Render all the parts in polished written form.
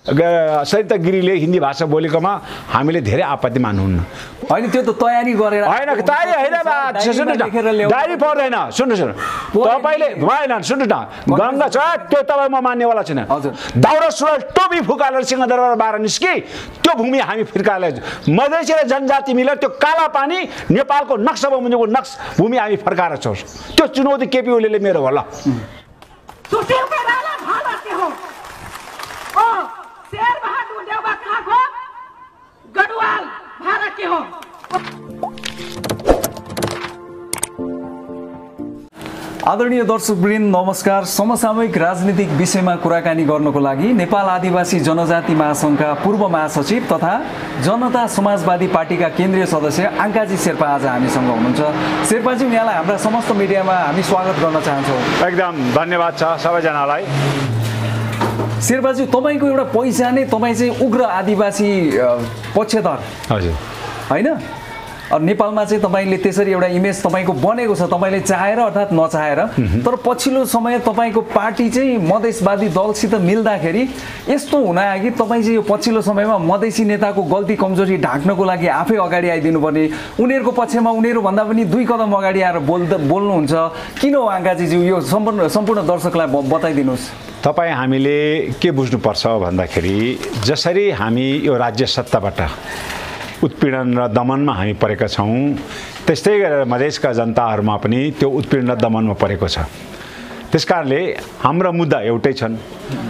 सरिता गिरीले हिन्दी भाषा बोलेकोमा हामीले धेरै आपत्ति मान्नुहुन्न। होइन त्यो त तयारी गरेर होइन तयारी होइन डायरी पर्दैन। सुन्नु तपाईँले भएन सुन्नु न गङ्गा छ त्यो तपाईँ म मान्नेवाला छैन। दाउरा सुरुवाल टोपी फुकालेर सिंहदरबार बाह्र निस्के त्यो भूमि हामी फिर्काले मधेसी र जनजाति मिलेर त्यो काला पानी नेपालको नक्सा बमोजिमको भूमि हामी फर्काएर छौँ। त्यो चुनौती केपी ओलीले मेरो होला। आदरणीय दर्शकवृन्द नमस्कार। समसामयिक राजनीतिक विषयमा कुराकानी गर्नको लागि नेपाल आदिवासी जनजाति महासङ्घका पूर्व महासचिव तथा जनता समाजवादी पार्टीका केन्द्रीय सदस्य आङ्काजी शेर्पा आज हामीसँग हुनुहुन्छ। शेर्पाजी यहाँलाई हाम्रा समस्त मिडियामा हामी स्वागत गर्न चाहन्छौँ। एकदम धन्यवाद छ सबैजनालाई। शेर्पाजी तपाईँको एउटा पहिचानै तपाईँ चाहिँ उग्र आदिवासी पक्षधर हजुर होइन? नेपालमा चाहिँ तपाईँले त्यसरी एउटा इमेज तपाईँको बनेको छ, तपाईँले चाहेर अर्थात् नचाहेर। तर पछिल्लो समय तपाईँको पार्टी चाहिँ मधेसवादी दलसित मिल्दाखेरि यस्तो हुन आयो कि तपाईँ चाहिँ यो पछिल्लो समयमा मधेसी नेताको गल्ती कमजोरी ढाक्नको लागि आफै अगाडि आइदिनु पर्ने, उनीहरूको पक्षमा उनीहरूभन्दा पनि 2 कदम अगाडि आएर बोल्नुहुन्छ। किन हो आङ्काजीज्यू? यो सम्पूर्ण दर्शकलाई बताइदिनुहोस्। तपाईँ हामीले के बुझ्नुपर्छ भन्दाखेरि जसरी हामी यो राज्य सत्ताबाट उत्पीडन र दमनमा हामी परेका छौँ त्यस्तै गरेर मधेसका जनताहरूमा पनि त्यो उत्पीडन र दमनमा परेको छ। त्यसकारणले हाम्रो मुद्दा एउटै छन्,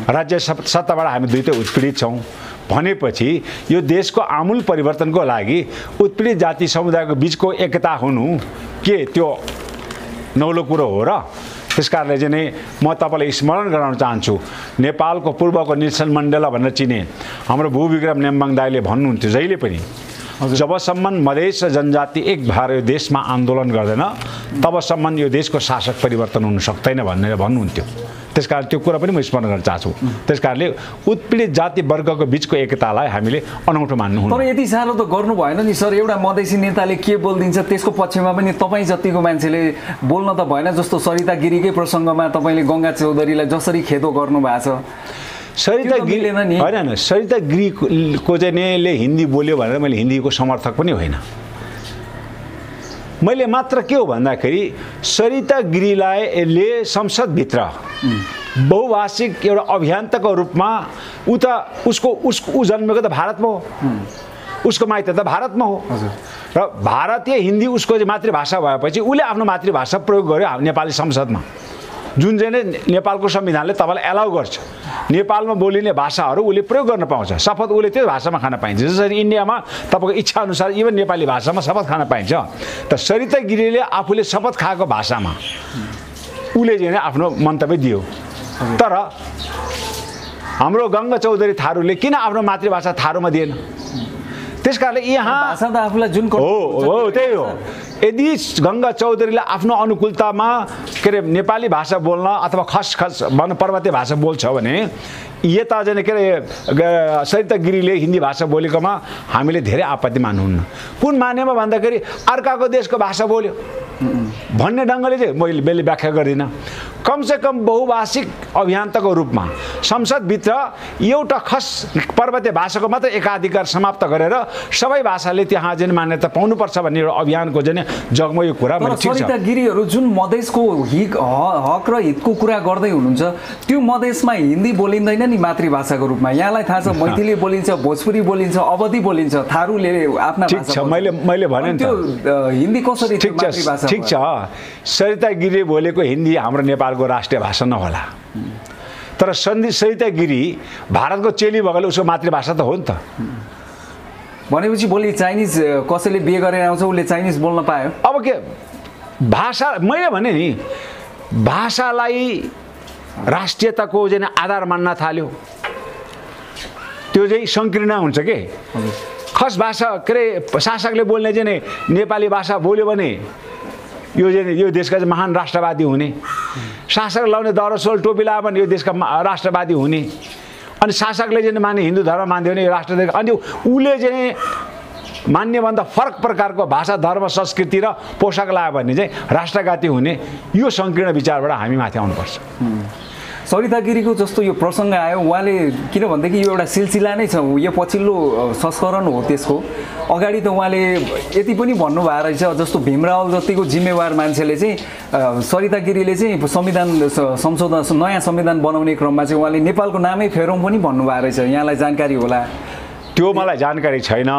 राज्य सत्ताबाट हामी दुईटै उत्पीडित छौँ भनेपछि यो देशको आमूल परिवर्तनको लागि उत्पीडित जाति समुदायको बिचको एकता हुनु के त्यो नौलो कुरो हो र? त्यसकारणले चाहिँ नै म तपाईँलाई स्मरण गराउन चाहन्छु, नेपालको पूर्वको नेल्सन मण्डेला भनेर चिने हाम्रो भूविक्रम नेम्बाङ दाइले भन्नुहुन्थ्यो जहिले पनि जबसम्म मधेस र जनजाति एक भएर यो देशमा आन्दोलन गर्दैन तबसम्म यो देशको शासक परिवर्तन हुन सक्दैन भनेर भन्नुहुन्थ्यो। त्यसकारण त्यो कुरा पनि म स्मरण गर्न चाहन्छु। त्यसकारणले उत्पीडित जाति वर्गको बिचको एकतालाई हामीले अनौठो मान्नुहुन्न। तर यति साह्रो त गर्नु भएन नि सर। एउटा मधेसी नेताले के बोलिदिन्छ त्यसको पक्षमा पनि तपाईँ जतिको मान्छेले बोल्न त भएन। जस्तो सरिता गिरीकै प्रसङ्गमा तपाईँले गङ्गा चौधरीलाई जसरी खेदो गर्नुभएको छ। सरिता गिरी होइन, सरिता गिरीको चाहिँ हिन्दी बोल्यो भनेर मैले हिन्दीको समर्थक पनि होइन। मैले मात्र के हो भन्दाखेरि सरिता गिरीले संसदभित्र बहुभाषिक एउटा अभियन्ताको रूपमा ऊ जन्मेको त भारतमा हो, उसको माइत त भारतमा हो र भारतीय हिन्दी उसको चाहिँ मातृभाषा भएपछि उसले आफ्नो मातृभाषा प्रयोग गर्यो नेपाली संसदमा, जुन चाहिँ नेपालको संविधानले तपाईँलाई एलाउ गर्छ। नेपालमा बोलिने भाषाहरू उसले प्रयोग गर्न पाउँछ, शपथ उसले त्यो भाषामा खान पाइन्छ। जसरी इन्डियामा तपाईँको इच्छा अनुसार इभन नेपाली भाषामा शपथ खान पाइन्छ। त सरिता गिरीले आफूले शपथ खाएको भाषामा उसले चाहिँ आफ्नो मन्तव्य दियो। तर हाम्रो गङ्गा चौधरी थारूले किन आफ्नो मातृभाषा थारूमा दिएन? त्यसकारणले यहाँ भाषा त आफूलाई जुन हो त्यही हो। यदि गङ्गा चौधरीले आफ्नो अनुकूलतामा के अरे नेपाली भाषा बोल्न अथवा खस भन पर्वतीय भाषा बोल्छ भने यता चाहिँ के अरे सरिता गिरीले हिन्दी भाषा बोलेकोमा हामीले धेरै आपत्ति मान्नुहुन्न। कुन मानेमा भन्दाखेरि अर्काको देशको भाषा बोल्यो भन्ने ढङ्गले चाहिँ मैले व्याख्या गर्दिनँ। कमसेकम बहुभाषिक अभियन्ताको रूपमा संसदभित्र एउटा खस पर्वतीय भाषाको मात्र एकाधिकार समाप्त गरेर सबै भाषाले त्यहाँ चाहिँ मान्यता पाउनुपर्छ भन्ने एउटा अभियानको चाहिँ जगमा यो कुरा मैले ठिक छ। सरिता गिरीहरू जुन मधेसको हक र हितको कुरा गर्दै हुनुहुन्छ त्यो मधेसमा हिन्दी बोलिँदैन नि मातृभाषाको रूपमा। यहाँलाई थाहा छ मैथिली बोलिन्छ, भोजपुरी बोलिन्छ, अवधी बोलिन्छ, थारूले आफ्ना भाषा। ठिक छ, मैले भने नि त हिन्दी कसरी मातृभाषा? ठिक छ, सरिता गिरी बोलेको हिन्दी हाम्रो नेपालको राष्ट्रिय भाषा नहोला, तर सरिता गिरी भारतको चेली भएकोले उसको मातृभाषा त हो नि त। भनेपछि भोलि चाइनिज कसैले बिहे गरेर आउँछ उसले चाइनिज बोल्न पायो। अब के भाषा मैले भने नि भाषालाई राष्ट्रियताको चाहिँ आधार मान्न थाल्यो त्यो चाहिँ सङ्कीर्ण हुन्छ के। खस भाषा के अरे शासकले बोल्ने चाहिँ नेपाली भाषा बोल्यो भने यो देशका चाहिँ महान राष्ट्रवादी हुने, शासक लाउने दौरा सुरुवाल टोपी लगायो भने यो देशका राष्ट्रवादी हुने, अनि शासकले चाहिँ माने हिन्दू धर्म मान्थ्यो भने राष्ट्र, अनि उसले चाहिँ मान्यभन्दा फरक प्रकारको भाषा धर्म संस्कृति र पोसाक लगायो भने चाहिँ राष्ट्रघाती हुने, यो सङ्कीर्ण विचारबाट हामी माथि आउनुपर्छ। सरिता गिरीको जस्तो यो प्रसङ्ग आयो उहाँले किनभनेदेखि यो एउटा सिलसिला नै छ, यो पछिल्लो संस्करण हो त्यसको। अगाडि त उहाँले यति पनि भन्नुभएको रहेछ जस्तो भीमराव जतिको जिम्मेवार मान्छेले चाहिँ सरिता गिरीले चाहिँ संविधान संशोधन नयाँ संविधान बनाउने क्रममा चाहिँ उहाँले नेपालको नामै फेरौँ पनि भन्नुभएको रहेछ। यहाँलाई जानकारी होला? त्यो मलाई जानकारी छैन।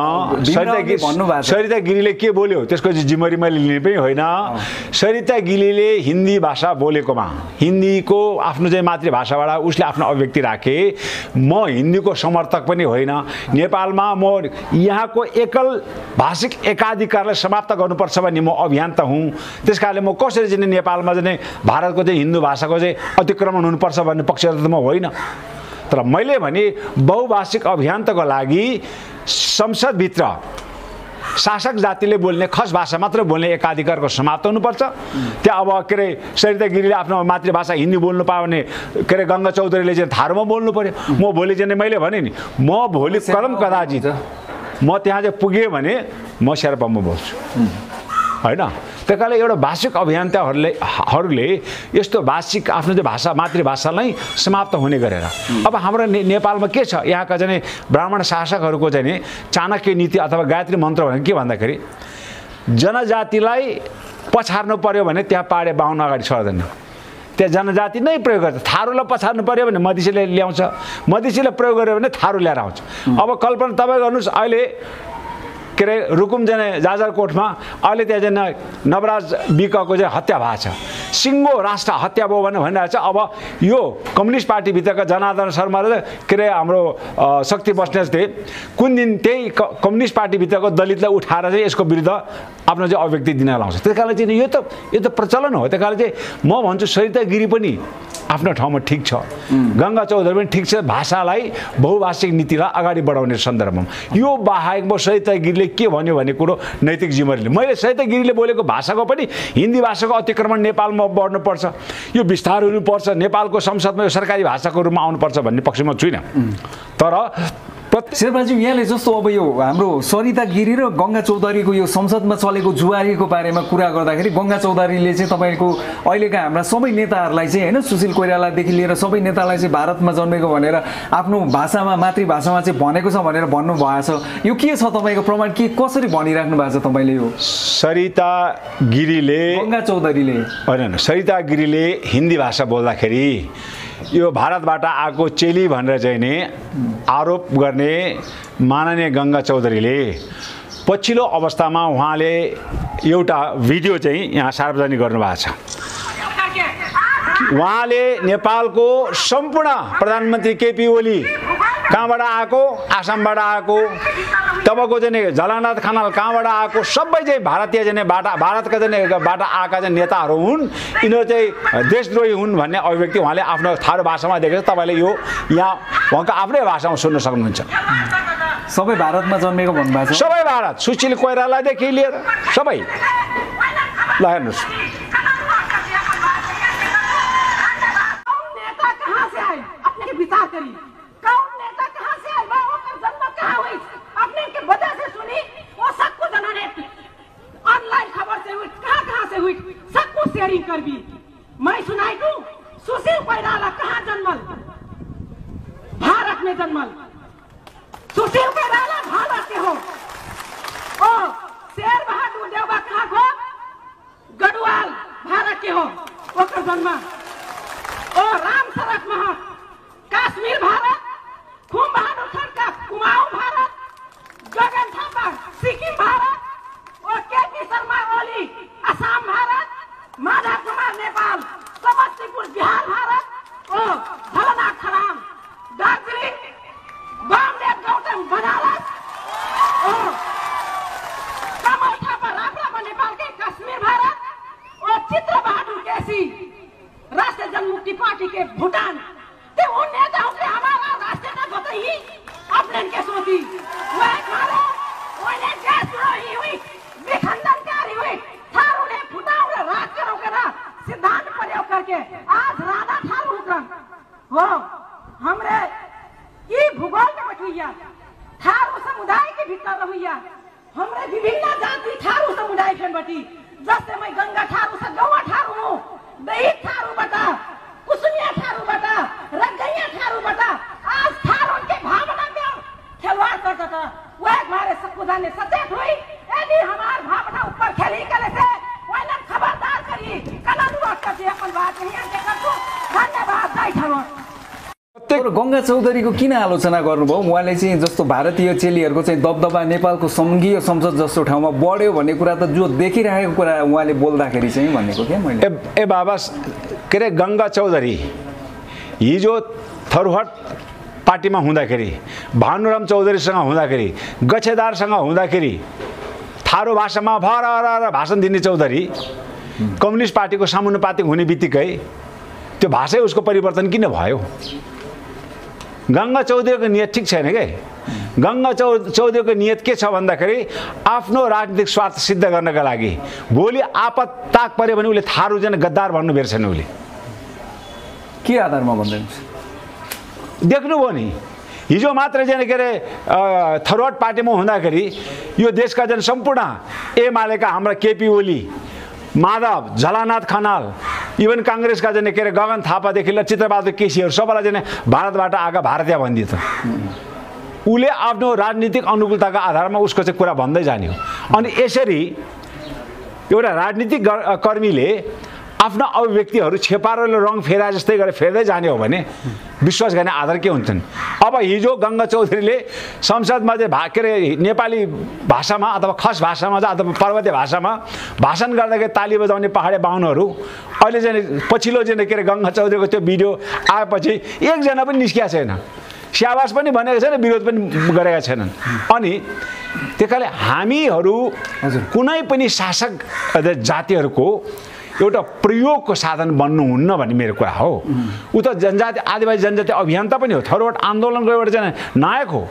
सरिता गिरीले के बोल्यो त्यसको जिम्मेवारी मैले लिने पनि होइन। सरिता गिरीले हिन्दी भाषा बोलेकोमा, हिन्दीको आफ्नो चाहिँ मातृभाषाबाट उसले आफ्नो अभिव्यक्ति राखे। म हिन्दीको समर्थक पनि होइन। नेपालमा म यहाँको एकल भाषिक एकाधिकारलाई समाप्त गर्नुपर्छ भन्ने म अभियन्ता हुँ। त्यस कारणले म कसरी चाहिँ नेपालमा चाहिँ भारतको चाहिँ हिन्दू भाषाको चाहिँ अतिक्रमण हुनुपर्छ भन्ने पक्षधर त म होइन। तर मैले भने बहुभाषिक अभियान्तको लागि संसदभित्र शासक जातिले बोल्ने खस भाषा मात्र बोल्ने एकाधिकारको समाप्त हुनुपर्छ। त्यहाँ अब के अरे सरिता गिरीले आफ्नो मातृभाषा हिन्दी बोल्नु पायो भने के अरे गङ्गा चौधरीले चाहिँ थारूमा बोल्नु पर्यो। म भोलि चाहिँ मैले भने नि म भोलि कलम कदाचित म त्यहाँ चाहिँ पुगेँ भने म शेर्पामा बोल्छु होइन। त्यही कारणले एउटा भाषिक अभियन्ताहरूले यस्तो भाषिक आफ्नो चाहिँ भाषा मातृभाषालाई समाप्त हुने गरेर अब हाम्रो नेपालमा के छ, यहाँका चाहिँ ब्राह्मण शासकहरूको चाहिँ नि चाणक्य नीति अथवा गायत्री मन्त्र भनेको के भन्दाखेरि जनजातिलाई पछार्नु पर्यो भने त्यहाँ पाहाडे बाहुन अगाडि सर्दैन, त्यहाँ जनजाति नै प्रयोग गर्छ। थारूलाई पछार्नु पर्यो भने मधेसीले ल्याउँछ, मधेसीले प्रयोग गर्यो भने थारू ल्याएर आउँछ। अब कल्पना तपाईँ गर्नुहोस्, अहिले के अरे रुकुम जाने जाजरकोटमा अहिले त्यहाँ चाहिँ नवराज विकको चाहिँ हत्या भएको छ। सिङ्गो राष्ट्र हत्या भयो भने भनिरहेको छ। अब यो कम्युनिस्ट पार्टीभित्रका जनार्दन शर्मा र के अरे हाम्रो शक्ति बस्नेतले कुन दिन त्यही कम्युनिस्ट पार्टीभित्रको दलितलाई उठाएर चाहिँ यसको विरुद्ध आफ्नो चाहिँ अभिव्यक्ति दिन लाउँछ। त्यस कारणले चाहिँ यो त प्रचलन हो। त्यस कारणले चाहिँ म भन्छु सरिता गिरी पनि आफ्नो ठाउँमा ठिक छ, गङ्गा चौधरी पनि ठिक छ भाषालाई बहुभाषिक नीतिलाई अगाडि बढाउने सन्दर्भमा। यो बाहेक म सरिता गिरीले के भन्यो भन्ने कुरो नैतिक जिम्मेवारीले मैले सरिता गिरीले बोलेको भाषाको पनि हिन्दी भाषाको अतिक्रमण नेपालमा बढ्नुपर्छ, यो विस्तार हुनुपर्छ, नेपालको संसदमा यो सरकारी भाषाको रूपमा आउनुपर्छ भन्ने पक्षमा छुइनँ। तर शेर्पाजी यहाँले जस्तो अब यो हाम्रो सरिता गिरी र गङ्गा चौधरीको यो संसदमा चलेको जुवारीको बारेमा कुरा गर्दाखेरि गङ्गा चौधरीले चाहिँ तपाईँको अहिलेका हाम्रा सबै नेताहरूलाई चाहिँ होइन सुशील कोइरालादेखि लिएर सबै नेतालाई चाहिँ भारतमा जन्मेको भनेर आफ्नो भाषामा मातृभाषामा चाहिँ भनेको छ भनेर भन्नुभएको छ। यो के छ तपाईँको प्रमाण, के कसरी भनिराख्नु भएको छ तपाईँले? यो सरिता गिरीले गङ्गा चौधरीले होइन, सरिता गिरीले हिन्दी भाषा बोल्दाखेरि यो भारतबाट आएको चेली भनेर चाहिँ नि आरोप गर्ने माननीय गङ्गा चौधरीले पछिल्लो अवस्थामा उहाँले एउटा भिडियो चाहिँ यहाँ सार्वजनिक गर्नुभएको छ। उहाँले नेपालको सम्पूर्ण प्रधानमन्त्री केपी ओली कहाँबाट आएको, आसामबाट आएको, तपाईँको चाहिँ झलनाथ खनाल कहाँबाट आएको, सबै चाहिँ भारतीय चाहिँ भारतका चाहिँ बाट आएका चाहिँ नेताहरू हुन्, यिनीहरू चाहिँ देशद्रोही हुन् भन्ने अभिव्यक्ति उहाँले आफ्नो थारू भाषामा देखेको छ। तपाईँले यो यहाँ उहाँको आफ्नै भाषामा सुन्न सक्नुहुन्छ। सबै भारतमा जन्मेको भन्नुभएको छ, सबै भारत, सुशील कोइरालादेखि लिएर सबै। ल हेर्नुहोस्, कर भी मैं सुनाई दूं, सुशील कोइराला कहाँ जन्मल? भारत में जन्मल। सुशील कोइराला भारत के हो। ओ शेर बहादुर देवबा कहाँ को? गढ़वाल भारत के हो। ओकर जन्म। ओ राम शरद महत कश्मीर भारत, खूब बहादुर खड़का कुमाऊं भारत, गगन थापा सिक्किम भारत, और केपी शर्मा ओली असम भारत, माधव कुमार नेपाल समस्तीपुर बिहार भारत, और झलनाथ खनाल दार्जिलिङ, वामदेव गौतम बनारस, और कमल थापा राप्रापा नेपाल के कश्मीर भारत, और चित्र बहादुर केसी राष्ट्रिय जनमुक्ति पार्टी के भूटान। ते उन नेताओं से हमारा राष्ट्र ने बताई अपने के सोची वह मारे उन्हें देशद्रोही हुई, विखंडनकारी हुई, थारू ने फुटाऊ ने राज करो के ना सिद्धांत प्रयोग करके आज राधा थारू का हो हमरे ये भूगोल में बैठुइया थारू समुदाय के भीतर रहुइया हमरे विभिन्न जाति थारू समुदाय के बैठी। जैसे मैं गंगा थारू से गौवा थारू हूँ, दही थारू बता, कुसुमिया थारू बता, धन्यवाद जय ठकुर। तर गङ्गा चौधरीको किन आलोचना गर्नुभयो? उहाँले चाहिँ जस्तो भारतीय चेलीहरूको चाहिँ दबदबा नेपालको सङ्घीय संसद जस्तो ठाउँमा बढ्यो भन्ने कुरा त जो देखिरहेको कुरा उहाँले बोल्दाखेरि चाहिँ भनेको क्या मैले। ए बाबा के अरे गङ्गा चौधरी हिजो थरुहट पार्टीमा हुँदाखेरि, भानुराम चौधरीसँग हुँदाखेरि, गछेदारसँग हुँदाखेरि थारू भाषामा भर भाषण दिने चौधरी कम्युनिस्ट पार्टीको समानुपातिक हुने बित्तिकै त्यो भाषै उसको परिवर्तन किन भयो? गङ्गा चौधरीको नियत ठिक छैन क्या। गङ्गा चौधरीको नियत के छ भन्दाखेरि आफ्नो राजनीतिक स्वार्थ सिद्ध गर्नका लागि भोलि आपत ताक पर्यो भने उसले थारू चाहिँ गद्दार भन्नु बेर छैन। उसले के आधारमा भन्दैछ देख्नुभयो नि, हिजो मात्र चाहिँ के अरे थरुहट पार्टीमा हुँदाखेरि यो देशका जन सम्पूर्ण एमालेका हाम्रा केपी ओली, माधव, झलानाथ खनाल, इभन काङ्ग्रेसका जाने के अरे गगन थापादेखि लिएर चित्रबहादुर केसीहरू सबैलाई जाने भारतबाट आएका भारतीय भनिदियो त। उसले आफ्नो राजनीतिक अनुकूलताका आधारमा उसको चाहिँ कुरा भन्दै जाने हो। अनि यसरी एउटा राजनीतिक कर्मीले आफ्ना अभिव्यक्तिहरू छेपारोले रङ फेरा जस्तै गरेर फेर्दै जाने हो भने विश्वास गर्ने आधार के हुन्छन्? अब हिजो गङ्गा चौधरीले संसदमा चाहिँ के अरे नेपाली भाषामा अथवा खस भाषामा अथवा पर्वतीय भाषामा भाषण गर्दाखेरि ताली बजाउने पहाडे बाहुनहरू अहिले चाहिँ पछिल्लो चाहिँ के अरे गङ्गा चौधरीको त्यो भिडियो आएपछि एकजना पनि निस्किया छैन, स्याबास पनि भनेको छैन, विरोध पनि गरेका छैनन्। अनि त्यस कारणले हामीहरू कुनै पनि शासक जातिहरूको एउटा प्रयोगको साधन बन्नुहुन्न भन्ने मेरो कुरा हो। ऊ त जनजाति आदिवासी जनजाति अभियन्ता पनि हो, थरुहट आन्दोलनको एउटा चाहिँ नायक हो।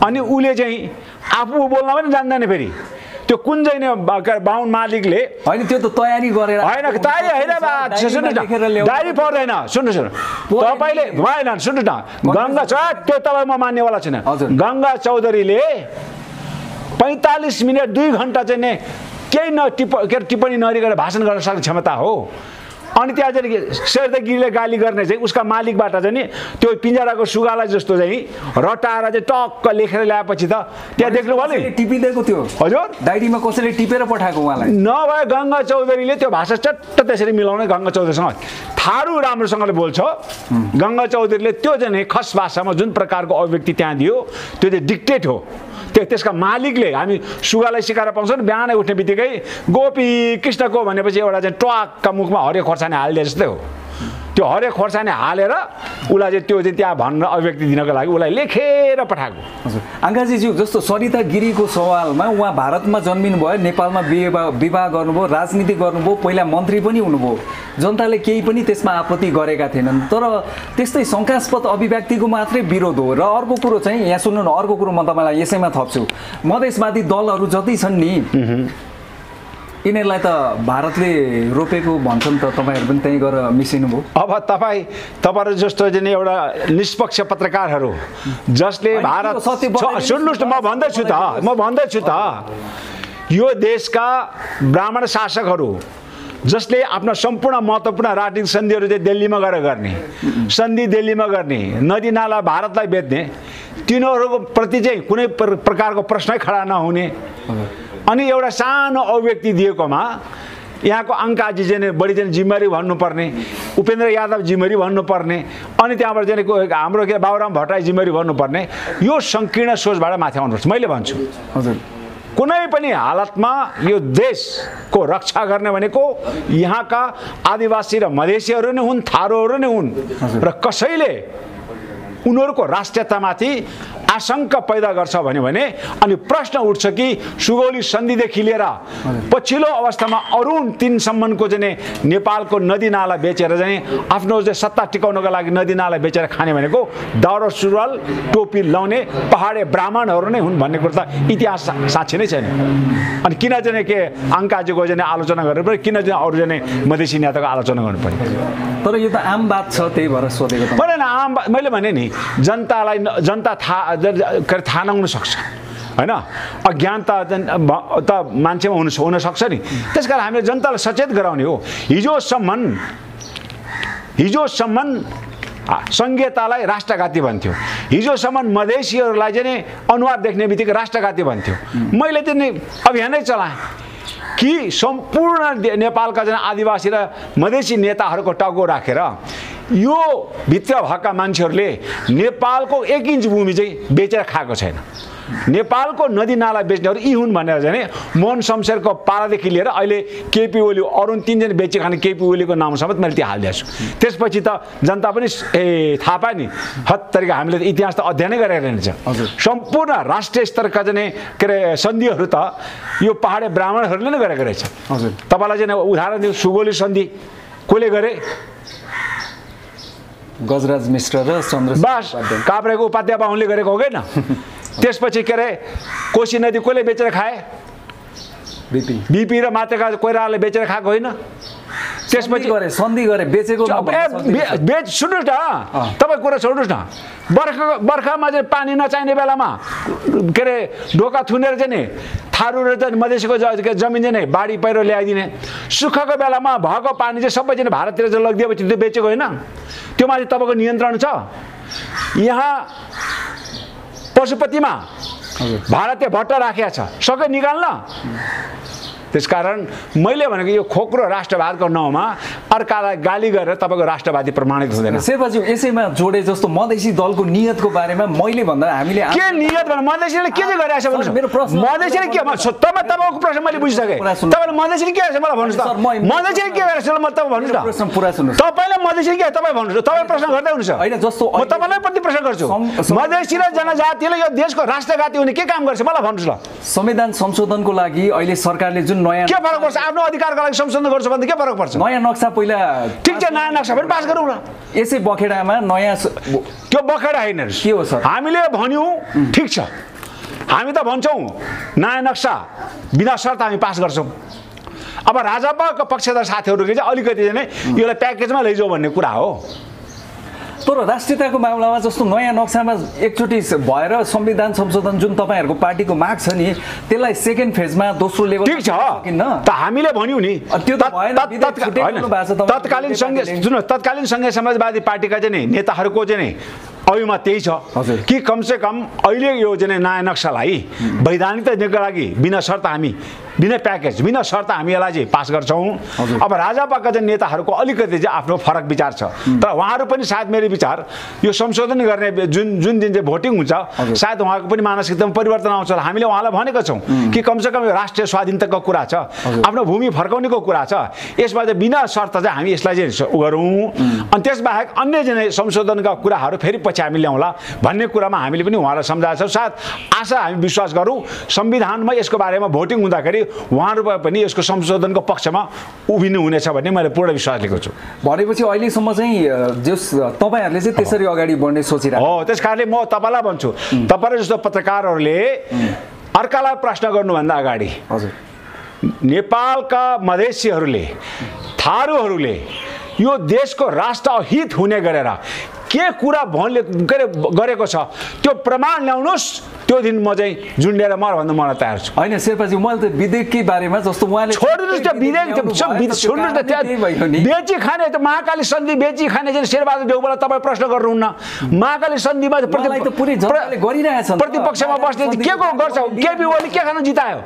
अनि उसले चाहिँ आफू बोल्न पनि जान्दैन। फेरि त्यो कुन चाहिँ बाहुन मालिकले होइन त्यो त तयारी गरेर होइन, तयारी होइन, सुन्नुहोस् न, डायरी पर्दैन। सुन्नुहोस् न, तपाईँले भएन, सुन्नुहोस् न, गङ्गा त्यो तपाईँ म मान्नेवाला छैन। गङ्गा चौधरीले 45 मिनट 2 घन्टा चाहिँ केही टिप्पणी नगरिकन भाषण गर्न सक्ने क्षमता हो। अनि त्यहाँ चाहिँ शेरद गिरीले गाली गर्ने चाहिँ उसका मालिकबाट चाहिँ नि त्यो पिंजराको सुगालाई जस्तो चाहिँ रटाएर चाहिँ टक्क लेखेर ल्याएपछि त त्यहाँ देख्नुभयो नि टिपिदिएको थियो। हजुर डायरीमा कसैले टिपेर पठाएको उहाँलाई नभए गङ्गा चौधरीले त्यो भाषा चट्ट त्यसरी मिलाउने। गङ्गा चौधरीसँग थारू राम्रोसँगले बोल्छ। गङ्गा चौधरीले त्यो चाहिँ खस भाषामा जुन प्रकारको अभिव्यक्ति त्यहाँ दियो त्यो चाहिँ डिक्टेट हो। त्यसका मालिकले हामी सुगालाई सिकाएर पाउँछौँ नि, बिहानै उठ्ने बित्तिकै गोपी कृष्णको भनेपछि एउटा चाहिँ ट्वाकका मुखमा हरियो खोर्सानी हालिदिए जस्तै हो। त्यो हरियो खोर्सानी हालेर उसलाई चाहिँ त्यो चाहिँ त्यहाँ भन्न अभिव्यक्ति दिनको लागि उसलाई लेखेर पठाएको। हजुर आङ्गाजीज्यू, जस्तो सरिता गिरीको सवालमा उहाँ भारतमा जन्मिनु भयो, नेपालमा विवाह गर्नुभयो, राजनीति गर्नुभयो, पहिला मन्त्री पनि हुनुभयो, जनताले केही पनि त्यसमा आपत्ति गरेका थिएनन्। तर त्यस्तै शङ्कास्पद अभिव्यक्तिको मात्रै विरोध हो। र अर्को कुरो चाहिँ यहाँ सुन्नु न, अर्को कुरो म तपाईँलाई यसैमा थप्छु। मधेसवादी दलहरू जति छन् नि यिनीहरूलाई त भारतले रोपेको भन्छन् त, तपाईँहरू पनि त्यहीँ गएर मिसिनु भयो। अब तपाईँहरू जस्तो चाहिँ एउटा निष्पक्ष पत्रकारहरू जसले भारत सुन्नुहोस् न, म भन्दैछु त यो देशका ब्राह्मण शासकहरू जसले आफ्ना सम्पूर्ण महत्त्वपूर्ण राजनीतिक सन्धिहरू चाहिँ दिल्लीमा गएर गर्ने, सन्धि दिल्लीमा गर्ने, नदी नाला भारतलाई बेच्ने, तिनीहरूको प्रति चाहिँ कुनै प्रकारको प्रश्नै खडा नहुने अनि एउटा सानो अभिव्यक्ति दिएकोमा यहाँको अङ्काजी चाहिँ बढी चाहिँ जिम्मेवारी भन्नुपर्ने, उपेन्द्र यादव जिम्मेवारी भन्नुपर्ने, अनि त्यहाँबाट चाहिँ हाम्रो के बाबुराम भट्टराई जिम्मेवारी भन्नुपर्ने, यो सङ्कीर्ण सोचबाट माथि आउनुपर्छ। मैले भन्छु हजुर कुनै पनि हालतमा यो देशको रक्षा गर्ने भनेको यहाँका आदिवासी र मधेसीहरू नै हुन्, थारूहरू नै हुन्। र कसैले उनीहरूको राष्ट्रियतामाथि आशंका पैदा गर्छ भने अनि प्रश्न उठ्छ कि सुगौली सन्धिदेखि लिएर पछिल्लो अवस्थामा अरुण 3 सम्मको चाहिँ नेपालको नदी नाला बेचेर चाहिँ आफ्नो चाहिँ सत्ता टिकाउनको लागि नदी नाला बेचेर खाने भनेको दौरा सुरुवाल टोपी लाउने पहाडे ब्राह्मणहरू नै हुन् भन्ने कुरो त इतिहास साक्षी नै छैन। अनि किन चाहिँ के अङ्काजीको चाहिँ आलोचना गर्नु पर्यो, किन चाहिँ अरू चाहिँ मधेसी नेताको आलोचना गर्नु पर्यो? तर यो त आम बात छ, त्यही भएर सोधेको। होइन आम बात मैले भने नि, जनता थाहा नहुन सक्छ होइन, अज्ञानता त मान्छेमा हुन सक्छ नि। त्यस कारण हामीले जनतालाई सचेत गराउने हो। हिजोसम्म सङ्घीयतालाई राष्ट्रघाती भन्थ्यो, हिजोसम्म मधेसीहरूलाई चाहिँ अनुहार देख्ने बित्तिकै राष्ट्रघाती भन्थ्यो। मैले चाहिँ अभियानै चलाएँ। कि सम्पूर्ण नेपालका जना आदिवासी र मधेसी नेताहरूको टाउको राखेर यो भित्र भएका मान्छेहरूले नेपालको 1 इन्च भूमि चाहिँ बेचेर खाएको छैन। नेपालको नदी नाला बेच्नेहरू यी हुन् भनेर चाहिँ मोहन शमशेरको पालादेखि लिएर अहिले केपी ओली अरुण 3 जना बेची खाने केपी ओलीको नाम समेत मैले त्यहाँ हालिदिएको छु। त्यसपछि त जनता पनि थाहा पायो नि, हत्तरीका हामीले त इतिहास त अध्ययनै गरेर रहेछ। सम्पूर्ण राष्ट्रिय स्तरका चाहिँ के अरे सन्धिहरू त यो पहाडे ब्राह्मणहरूले नै गरेको रहेछ। तपाईँलाई चाहिँ उदाहरण दिउँ, सुगोली सन्धि कसले गरे? गजराज मिश्र र चन्द्र बास काभ्रेको उपाध्याय बाहुनले गरेको हो होइन? त्यसपछि के अरे कोशी नदी कसले बेचेर खाए? बिपी र मातेका कोइरालाले बेचेर खाएको होइन? त्यसपछि सन्धि गरे बेचेको सुन्नुहोस् न, तपाईँ कुरा छोड्नुहोस् न। बर्खामा चाहिँ पानी नचाहिने बेलामा के अरे ढोका थुनेर चाहिँ नि थारू र मधेसीको जमिन चाहिँ नि बाढी पहिरो ल्याइदिने, सुक्खाको बेलामा भएको पानी चाहिँ सबै चाहिँ भारततिर चाहिँ लगिदिएपछि त्यो बेचेको होइन? त्यो माथि तपाईँको नियन्त्रण छ। यहाँ पशुपतिमा भारतीय भट्ट राखिया छ, सबै निकाल्न। त्यसकारण मैले भनेको यो खोक्रो राष्ट्रवादको नाउँमा अर्कालाई गाली गरेर तपाईँको राष्ट्रवादी प्रमाणित हुँदैन। शेर्पाजी यसैमा जोडे जस्तो मधेसी दलको नियतको बारेमा मैले भन्दा हामीले के नियत भने मधेसीले के चाहिँ गरिरहेछ भन्नुहोस्? मेरो प्रश्न मधेसीले के तपाईँको प्रश्न मैले बुझिसकेँ। तपाईँले मधेसीले के गरेछ मलाई भन्नुहोस् त? मधेसीले के गरेछ मलाई तपाईँ भन्नुहोस् न। प्रश्न पुरा सुन्नुहोस्। तपाईँले मधेसीले के तपाईँ भन्नुहोस्, तपाईँ प्रश्न गर्दै हुनुहुन्छ होइन? जस्तो म तपाईँलाई प्रति प्रश्न गर्छु, मधेसी र जनजातिले यो देशको राष्ट्रघाती हुने के काम गर्छ मलाई भन्नुहोस् ल। संविधान संशोधनको लागि अहिले सरकारले जुन नयाँ के फरक पर्छ? आफ्नो अधिकारको लागि संशोधन गर्छ भने के फरक पर्छ? नयाँ नक्सा पहिला ठिक छ, नयाँ नक्सा पनि पास गरौँ न। यसै बखेडामा नयाँ त्यो बखेडा होइन के हो सर? हामीले भन्यौँ ठिक छ, हामी त भन्छौँ नयाँ नक्सा बिना शर्त हामी पास गर्छौँ। अब राजपाको पक्षधर साथीहरूले चाहिँ अलिकति चाहिँ यसलाई प्याकेजमा लैजाऊ भन्ने कुरा हो। तर राष्ट्रियताको मामलामा जस्तो नयाँ नक्सामा एकचोटि भएर संविधान संशोधन जुन तपाईँहरूको पार्टीको माग छ नि, त्यसलाई सेकेन्ड फेजमा दोस्रो लेभल ठिक छ त हामीले भन्यौँ नि। त्यो त तत्कालीन सङ्घीय समाजवादी पार्टीका चाहिँ नेताहरूको चाहिँ अभिमत त्यही छ कि कमसे कम अहिले यो चाहिँ नयाँ नक्सालाई वैधानिकताको लागि बिना शर्त हामी बिना प्याकेज बिना शर्त हामी यसलाई चाहिँ पास गर्छौँ। अब राजापाका चाहिँ नेताहरूको अलिकति चाहिँ आफ्नो फरक विचार छ, तर उहाँहरू पनि सायद मेरो विचार यो संशोधन गर्ने जुन दिन चाहिँ भोटिङ हुन्छ सायद उहाँको पनि मानसिकतामा परिवर्तन आउँछ। हामीले उहाँलाई भनेको छौँ कि कमसेकम यो राष्ट्रिय स्वाधीनताको कुरा छ, आफ्नो भूमि फर्काउनेको कुरा छ, यसमा चाहिँ बिना शर्त चाहिँ हामी यसलाई चाहिँ गरौँ। अनि त्यसबाहेक अन्य चाहिँ संशोधनका कुराहरू फेरि पछि हामी ल्याउँला भन्ने कुरामा हामीले पनि उहाँलाई सम्झाएको छौँ। सायद आशा हामी विश्वास गरौँ संविधानमा यसको बारेमा भोटिङ हुँदाखेरि उहाँहरू पनि यसको संशोधनको पक्षमा उभिनु हुनेछ भन्ने मैले पूर्ण विश्वास लिएको छु। भनेपछि अहिलेसम्म चाहिँ तपाईँहरूले चाहिँ त्यसरी अगाडि बढ्ने सोचिरहेको हो। त्यस कारणले म तपाईँलाई भन्छु, तपाईँ जस्तो पत्रकारहरूले अर्कालाई प्रश्न गर्नुभन्दा अगाडि नेपालका मधेसीहरूले थारूहरूले यो देशको राष्ट्रहित हुने गरेर के कुरा गरेको छ त्यो प्रमाण ल्याउनुहोस्, त्यो दिन म चाहिँ झुन्डेर मर भन्दा मलाई तयार छु। होइन शेर्पाजी, मैले त विधेयककै बारेमा जस्तो उहाँले छोड्नुहोस् त्यो विधेयक छोड्नुहोस् न। बेची खाने त महाकाली सन्धि बेची खाने चाहिँ शेरबहादुर देउवालाई तपाईँ प्रश्न गर्नुहुन्न। महाकाली सन्धिमा प्रतिपक्षमा बस्ने के को गर्छ? केपी ओली के खान जितायो?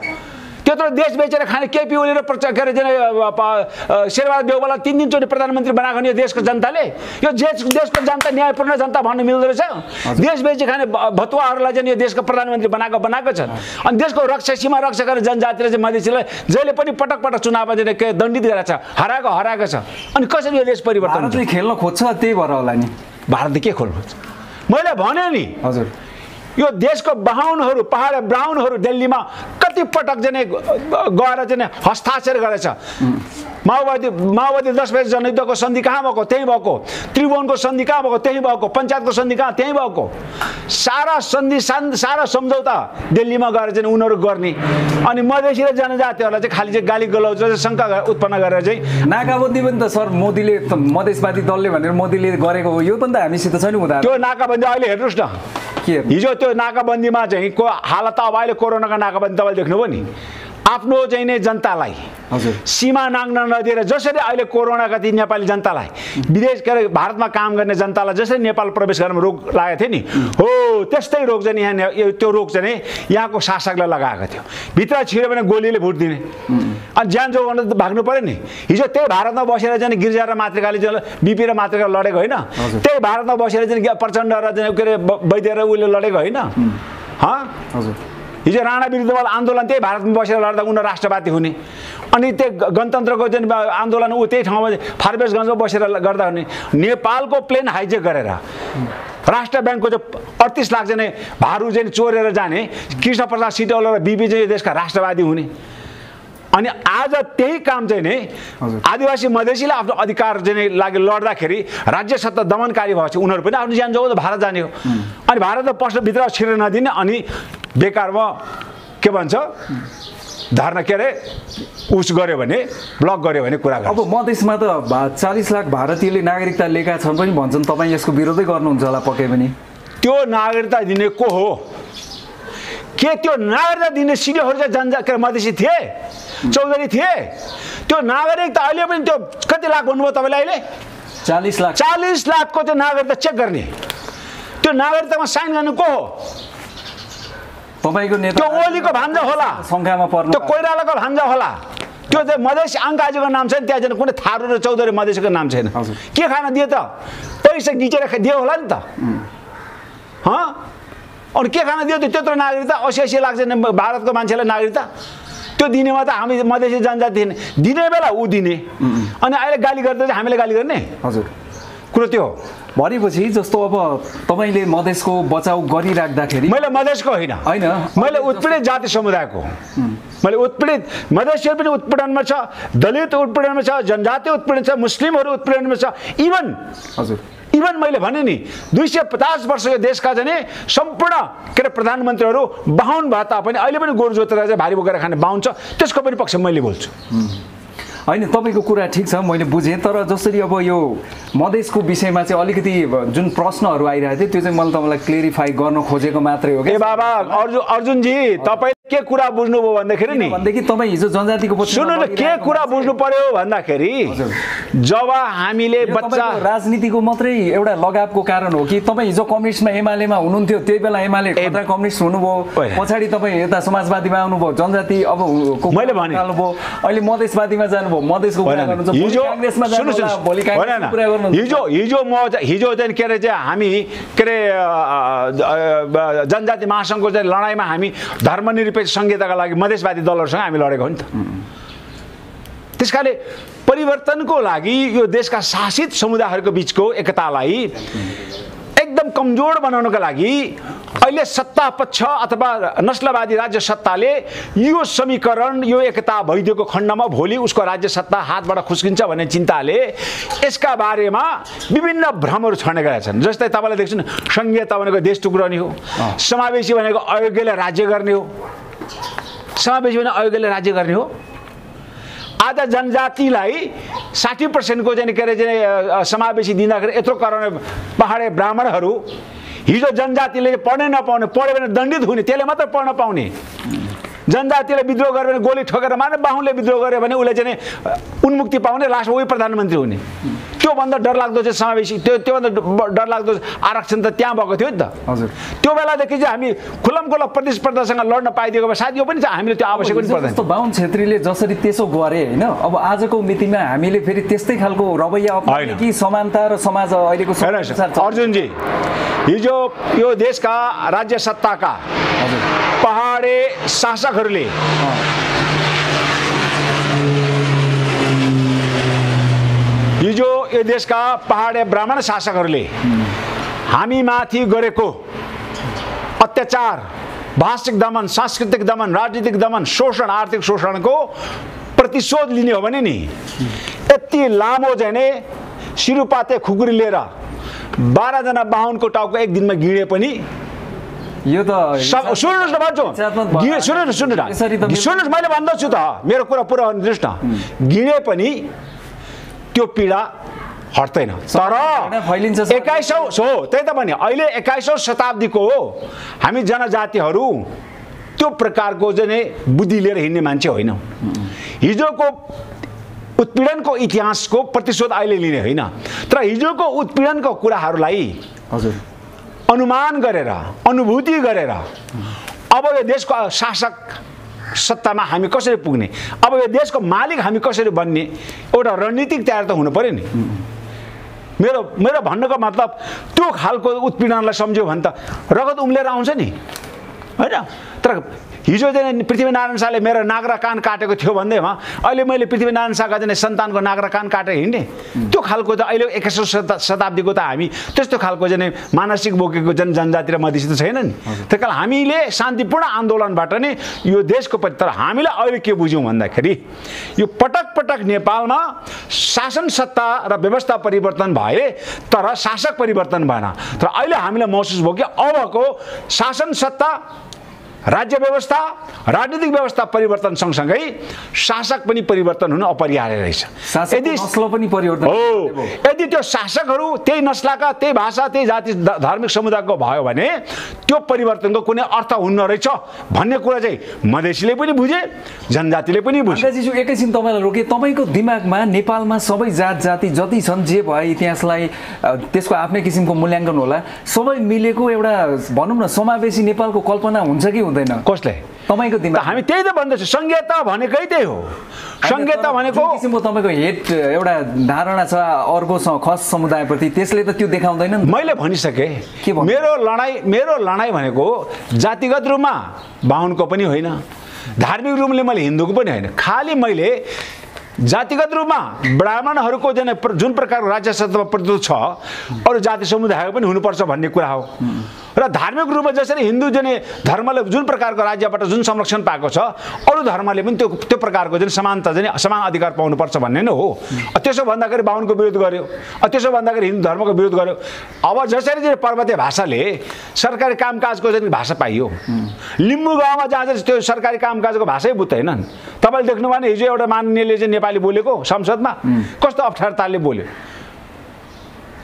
त्यत्रो देश बेचेर खाने केपी ओली र के अरे शेरबहादुर देउवालाई 3 दिनचोटि प्रधानमन्त्री बनाएको नि यो देशको जनताले। यो देशको जनता न्यायपूर्ण जनता भन्नु मिल्दो रहेछ? देश बेची खाने भतुवाहरूलाई चाहिँ यो देशको प्रधानमन्त्री बनाएको छ। अनि देशको रक्षा सीमा रक्षा गर्ने जनजाति र चाहिँ मधेसीलाई जहिले पनि पटक पटक चुनावमा चाहिँ दण्डित गरेको छ, हराएको छ। अनि कसरी यो देश परिवर्तन खेल्न खोज्छ? त्यही भएर होला नि भारतले के खोल्नु खोज्छ? मैले भने नि हजुर, यो देशको बाहुनहरू पहाडे ब्राउनहरू दिल्लीमा कति पटक चाहिँ गएर चाहिँ हस्ताक्षर गरेछ। माओवादी 10 वर्ष जनयुद्धको सन्धि कहाँ भएको? त्यहीँ भएको। त्रिभुवनको सन्धि कहाँ भएको? त्यहीँ भएको। पञ्चायतको सन्धि कहाँ? त्यहीँ भएको। सारा सन्धि सारा सम्झौता दिल्लीमा गएर चाहिँ उनीहरू गर्ने। अनि मधेसी र जनजातिहरूलाई चाहिँ खालि चाहिँ गाली गलौज र शङ्का उत्पन्न गरेर चाहिँ नाकाबन्दी पनि त सर मोदीले मधेसवादी दलले भनेर मोदीले गरेको हो, यो पनि त हामीसित छ नि हुँदा। त्यो नाकाबन्दी अहिले हेर्नुहोस् न, हिजो त्यो नाकाबन्दीमा चाहिँ हालत त अब अहिले कोरोनाको नाकाबन्दी तपाईँले देख्नुभयो नि। आफ्नो चाहिँ नै जनतालाई सीमा नाग्न नदिएर जसरी अहिले कोरोनाका ती नेपाली जनतालाई विदेश के अरे भारतमा काम गर्ने जनतालाई जसरी नेपाल प्रवेश गर्न रोक लागेको थियो नि, हो त्यस्तै रोग चाहिँ यहाँ त्यो रोग चाहिँ यहाँको शासकले लगाएको थियो। भित्र छिर्यो भने गोलीले भुट दिने। अनि ज्यान जोगाउन त भाग्नु पर्यो नि। हिजो त्यही भारतमा बसेर चाहिँ गिरिजा र मातृकाले चाहिँ बिपी र मातृका लडेको होइन, त्यही भारतमा बसेर चाहिँ प्रचण्ड र चाहिँ के अरे वैद्य र उसले लडेको होइन। हिजो राणा विरुद्धवाला आन्दोलन त्यही भारतमा बसेर लड्दा उनीहरू राष्ट्रवादी हुने, अनि त्यो गणतन्त्रको चाहिँ आन्दोलन ऊ त्यही ठाउँमा फारबेसगञ्जमा बसेर गर्दा हुने। नेपालको प्लेन हाइजेक गरेर राष्ट्र ब्याङ्कको चाहिँ 38 लाख चाहिँ भारू चाहिँ चोरेर जाने कृष्ण प्रसाद सिटौल र बिपी चाहिँ देशका राष्ट्रवादी हुने। अनि आज त्यही काम चाहिँ नै आदिवासी मधेसीले आफ्नो अधिकार चाहिँ लागि लड्दाखेरि राज्य सत्ता दमनकारी भएपछि उनीहरू पनि आफ्नो ज्यान जोगाउँदा भारत जाने हो। अनि भारतमा पस्न भित्र छिर्न नदिने, अनि बेकारमा के भन्छ धर्ना के अरे उस गर्यो भने ब्लक गर्यो भने कुरा गर्छ। अब मधेसमा त 40 लाख भारतीयले नागरिकता लिएका छन् पनि भन्छन्, तपाईँ यसको विरोधै गर्नुहुन्छ होला पक्कै पनि। त्यो नागरिकता दिने को हो? के त्यो नागरिकता दिने सिडिओहरू चाहिँ जनजाति के मधेसी थिए, चौधरी थिए? त्यो नागरिक त अहिले पनि त्यो कति लाख भन्नुभयो तपाईँले अहिले? 40 लाख। 40 लाखको त्यो नागरिकता चेक गर्ने, त्यो नागरिकतामा साइन गर्ने को हो? तपाईँको नेता त्यो ओलीको भान्जा होला, संख्यामा पर्नु, त्यो कोइरालाको भान्जा होला। त्यो चाहिँ मधेस अङ्काजीको नाम छैन, त्यहाँ चाहिँ कुनै थारू र चौधरी मधेसीको नाम छैन। के खान दिए त? पैसा गिचेर दियो होला नि त। अनि के खान दियो त? त्यत्रो नागरिकता 80 लाख चाहिँ भारतको मान्छेलाई नागरिकता त्यो दिनेमा त हामी मधेसी जनजाति दिने बेला ऊ दिने, अनि अहिले गाली गर्दा चाहिँ हामीले गाली गर्ने? हजुर, कुरो त्यो हो। भनेपछि जस्तो अब तपाईँले मधेसको बचाउ गरिराख्दाखेरि, मैले मधेसको होइन, मैले उत्पीडित जाति समुदायको, मैले उत्पीडित मधेसी पनि उत्पीडनमा छ, दलित उत्पीडनमा छ, जनजाति उत्पीडन छ, मुस्लिमहरू उत्पीडनमा छ। इभन मैले भने नि 250 वर्षको देशका चाहिँ सम्पूर्ण के अरे प्रधानमन्त्रीहरू बाहुन भए तापनि अहिले पनि गोरु जोतेर चाहिँ भारी बोकेर खाने बाहुन छ, त्यसको पनि पक्ष मैले बोल्छु। होइन, तपाईँको कुरा ठिक छ, मैले बुझेँ। तर जसरी अब यो मधेसको विषयमा चाहिँ अलिकति जुन प्रश्नहरू आइरहेको थियो त्यो चाहिँ मैले तपाईँलाई क्लियरिफाई गर्न खोजेको मात्रै हो। ए बाबा अर्जुनजी, तपाईँ के कुरा बुझ्नुभयो भन्दाखेरि नि, भनेदेखि तपाईँ हिजो जनजातिको सुन्नु न, के कुरा बुझ्नु पर्यो भन्दाखेरि जब हामीले बच्चा राजनीतिको मात्रै एउटा लगावको कारण हो कि तपाईँ हिजो कम्युनिस्टमा एमालेमा हुनुहुन्थ्यो, त्यही बेला एमाले खतरा कम्युनिस्ट हुनुभयो, पछाडि तपाईँ यता समाजवादीमा आउनुभयो, जनजाति अब मैले भने अहिले मधेसवादीमा जानुभयो, मधेसको कुरा गर्नुहुन्छ, कांग्रेसमा जानुहुन्छ, भोलि कांग्रेसको कुरा गर्नुहुन्छ। हिजो चाहिँ के अरे चाहिँ हामी के अरे जनजाति महासङ्घको चाहिँ लडाइँमा हामी धर्मनिरपेक्ष संहिताका लागि मधेसवादी दलहरूसँग हामी लडेको हो नि त। त्यसकारणले परिवर्तनको लागि यो देशका शासित समुदायहरूको बिचको एकतालाई एकदम कमजोर बनाउनका लागि अहिले सत्ता पक्ष अथवा नस्लवादी राज्य सत्ताले यो समीकरण, यो एकता भइदिएको खण्डमा भोलि उसको राज्य सत्ता हातबाट खुस्किन्छ भन्ने चिन्ताले यसका बारेमा विभिन्न भ्रमहरू छर्ने गरेका छन्। जस्तै तपाईँले देख्छु नि, संघीयता भनेको देश टुक्राउने हो, समावेशी भनेको अयोग्यले राज्य गर्ने हो, समावेशी भने अयोग्यले राज्य गर्ने हो। आज जनजातिलाई 60% को चाहिँ के अरे चाहिँ समावेशी दिँदाखेरि यत्रो कराउने पहाडे ब्राह्मणहरू हिजो जनजातिले पढ्नै नपाउने, पढ्यो भने दण्डित हुने, त्यसले मात्र पढ्न पाउने। जनजातिले विद्रोह गर्यो भने गोली ठोकेर मार्ने, बाहुनले विद्रोह गर्यो भने उसले चाहिँ उन्मुक्ति पाउने, लास्टमा उही प्रधानमन्त्री हुने। त्योभन्दा डरलाग्दो चाहिँ समावेशी, त्योभन्दा डरलाग्दो आरक्षण त त्यहाँ भएको थियो नि त। हजुर, त्यो बेलादेखि चाहिँ हामी खुल्लमखुल्ला प्रतिस्पर्धासँग लड्न पाइदिएको भए सायद यो पनि हामीले त्यो आवश्यक पनि पर्दैन। जस्तो बाहुन छेत्रीले जसरी त्यसो गरे होइन, अब आजको मितिमा हामीले फेरि त्यस्तै खालको रवैया अपनाउने कि समानता र समाज अहिलेको अर्जुनजी, हिजो यो देशका राज्य सत्ताका पहाडे शासकहरूले हिजो यो देशका पहाडे ब्राह्मण शासकहरूले हामी माथि गरेको अत्याचार, भाषिक दमन, सांस्कृतिक दमन, राजनीतिक दमन, शोषण, आर्थिक शोषणको प्रतिशोध लिने हो भने नि यति लामो चाहिँ सिरुपाते खुकुरी लिएर 12 जना बाहुनको टाउको एक दिनमा गिडे पनि यो त सुन्नुहोस् न भन्छु, सुन्नुहोस् मैले भन्दछु त, मेरो कुरा पुरा हेर्नुहोस् न, गिडे पनि त्यो पीडा हट्दैन। तर 21औं हो, त्यही त भने अहिले 21औं शताब्दीको हामी जनजातिहरू त्यो प्रकारको चाहिँ बुद्धि लिएर हिँड्ने मान्छे होइनौँ। हिजोको उत्पीडनको इतिहासको प्रतिशोध अहिले लिने होइन, तर हिजोको उत्पीडनको कुराहरूलाई हजुर अनुमान गरेर, अनुभूति गरेर अब यो देशको शासक सत्तामा हामी कसरी पुग्ने, अब यो देशको मालिक हामी कसरी बन्ने, एउटा रणनीतिक तयार त हुनु पर्यो नि। मेरो भन्नुको मतलब त्यो खालको उत्पीडनलाई सम्झ्यो भने त रगत उम्लेर आउँछ नि, होइन? तर हिजो चाहिँ पृथ्वीनारायण शाहले मेरो नाक र कान काटेको थियो भन्दैमा अहिले मैले पृथ्वीनारायण शाहका चाहिँ सन्तानको नाक र कान काटेर हिँड्ने, त्यो खालको त अहिले 21औं शताब्दीको त हामी त्यस्तो खालको चाहिँ मानसिक बोकेको जनजाति र मधेसी त छैन नि। त्यही कारण हामीले शान्तिपूर्ण आन्दोलनबाट नै यो देशको तर हामीले अहिले के बुझ्यौँ भन्दाखेरि यो पटक पटक नेपालमा शासन सत्ता र व्यवस्था परिवर्तन भए तर शासक परिवर्तन भएन। तर अहिले हामीलाई महसुस भयो कि अबको शासन सत्ता, राज्य व्यवस्था, राजनीतिक व्यवस्था परिवर्तन सँगसँगै शासक पनि परिवर्तन हुनु अपरिहार्य रहेछ। यदि नस्ल पनि परिवर्तन हो, यदि त्यो शासकहरू त्यही नस्लका, त्यही भाषा, त्यही जाति धार्मिक समुदायको भयो भने त्यो परिवर्तनको कुनै अर्थ हुन्न रहेछ भन्ने कुरा चाहिँ मधेसीले पनि बुझे, जनजातिले पनि बुझे। आकाशजी एकैछिन तपाईँलाई रोके, तपाईँको दिमागमा नेपालमा सबै जात जाति जति छन् जे भए इतिहासलाई त्यसको आफ्नै किसिमको मूल्याङ्कन होला, सबै मिलेको एउटा भनौँ न समावेशी नेपालको कल्पना हुन्छ कि हुँदैन? कसले? तपाईको दिमाग? हामी त्यही त भन्दैछु, संहिता भनेकै त्यही हो। संहिता भनेको किसिमको तपाईँको हेट एउटा धारणा छ अर्को खस समुदायप्रति, त्यसले त त्यो देखाउँदैन नि। मैले भनिसकेँ, मेरो लडाइँ भनेको जातिगत रूपमा बाहुनको पनि होइन, धार्मिक रूपले मैले हिन्दूको पनि होइन, खालि मैले जातिगत रूपमा ब्राह्मणहरूको जुन प्रकारको राज्य सत्तामा प्रतिनिधित्व छ अरू जाति समुदायको पनि हुनुपर्छ भन्ने कुरा हो। र धार्मिक रूपमा जसरी हिन्दू धर्मले जुन प्रकारको राज्यबाट जुन संरक्षण पाएको छ अरू धर्मले पनि त्यो प्रकारको समानता समान अधिकार पाउनुपर्छ भन्ने नै हो। त्यसो भन्दाखेरि बाहुनको विरोध गर्यो, त्यसो भन्दाखेरि हिन्दू धर्मको विरोध गर्यो। अब जसरी पर्वतीय भाषाले सरकारी कामकाजको भाषा पाइयो, लिम्बू गाउँमा जहाँ चाहिँ त्यो सरकारी कामकाजको भाषै बुझ्दैनन्। तपाईँले देख्नुभयो भने हिजो एउटा माननीयले नेपाली बोलेको संसदमा कस्तो अप्ठ्यारोताले बोल्यो।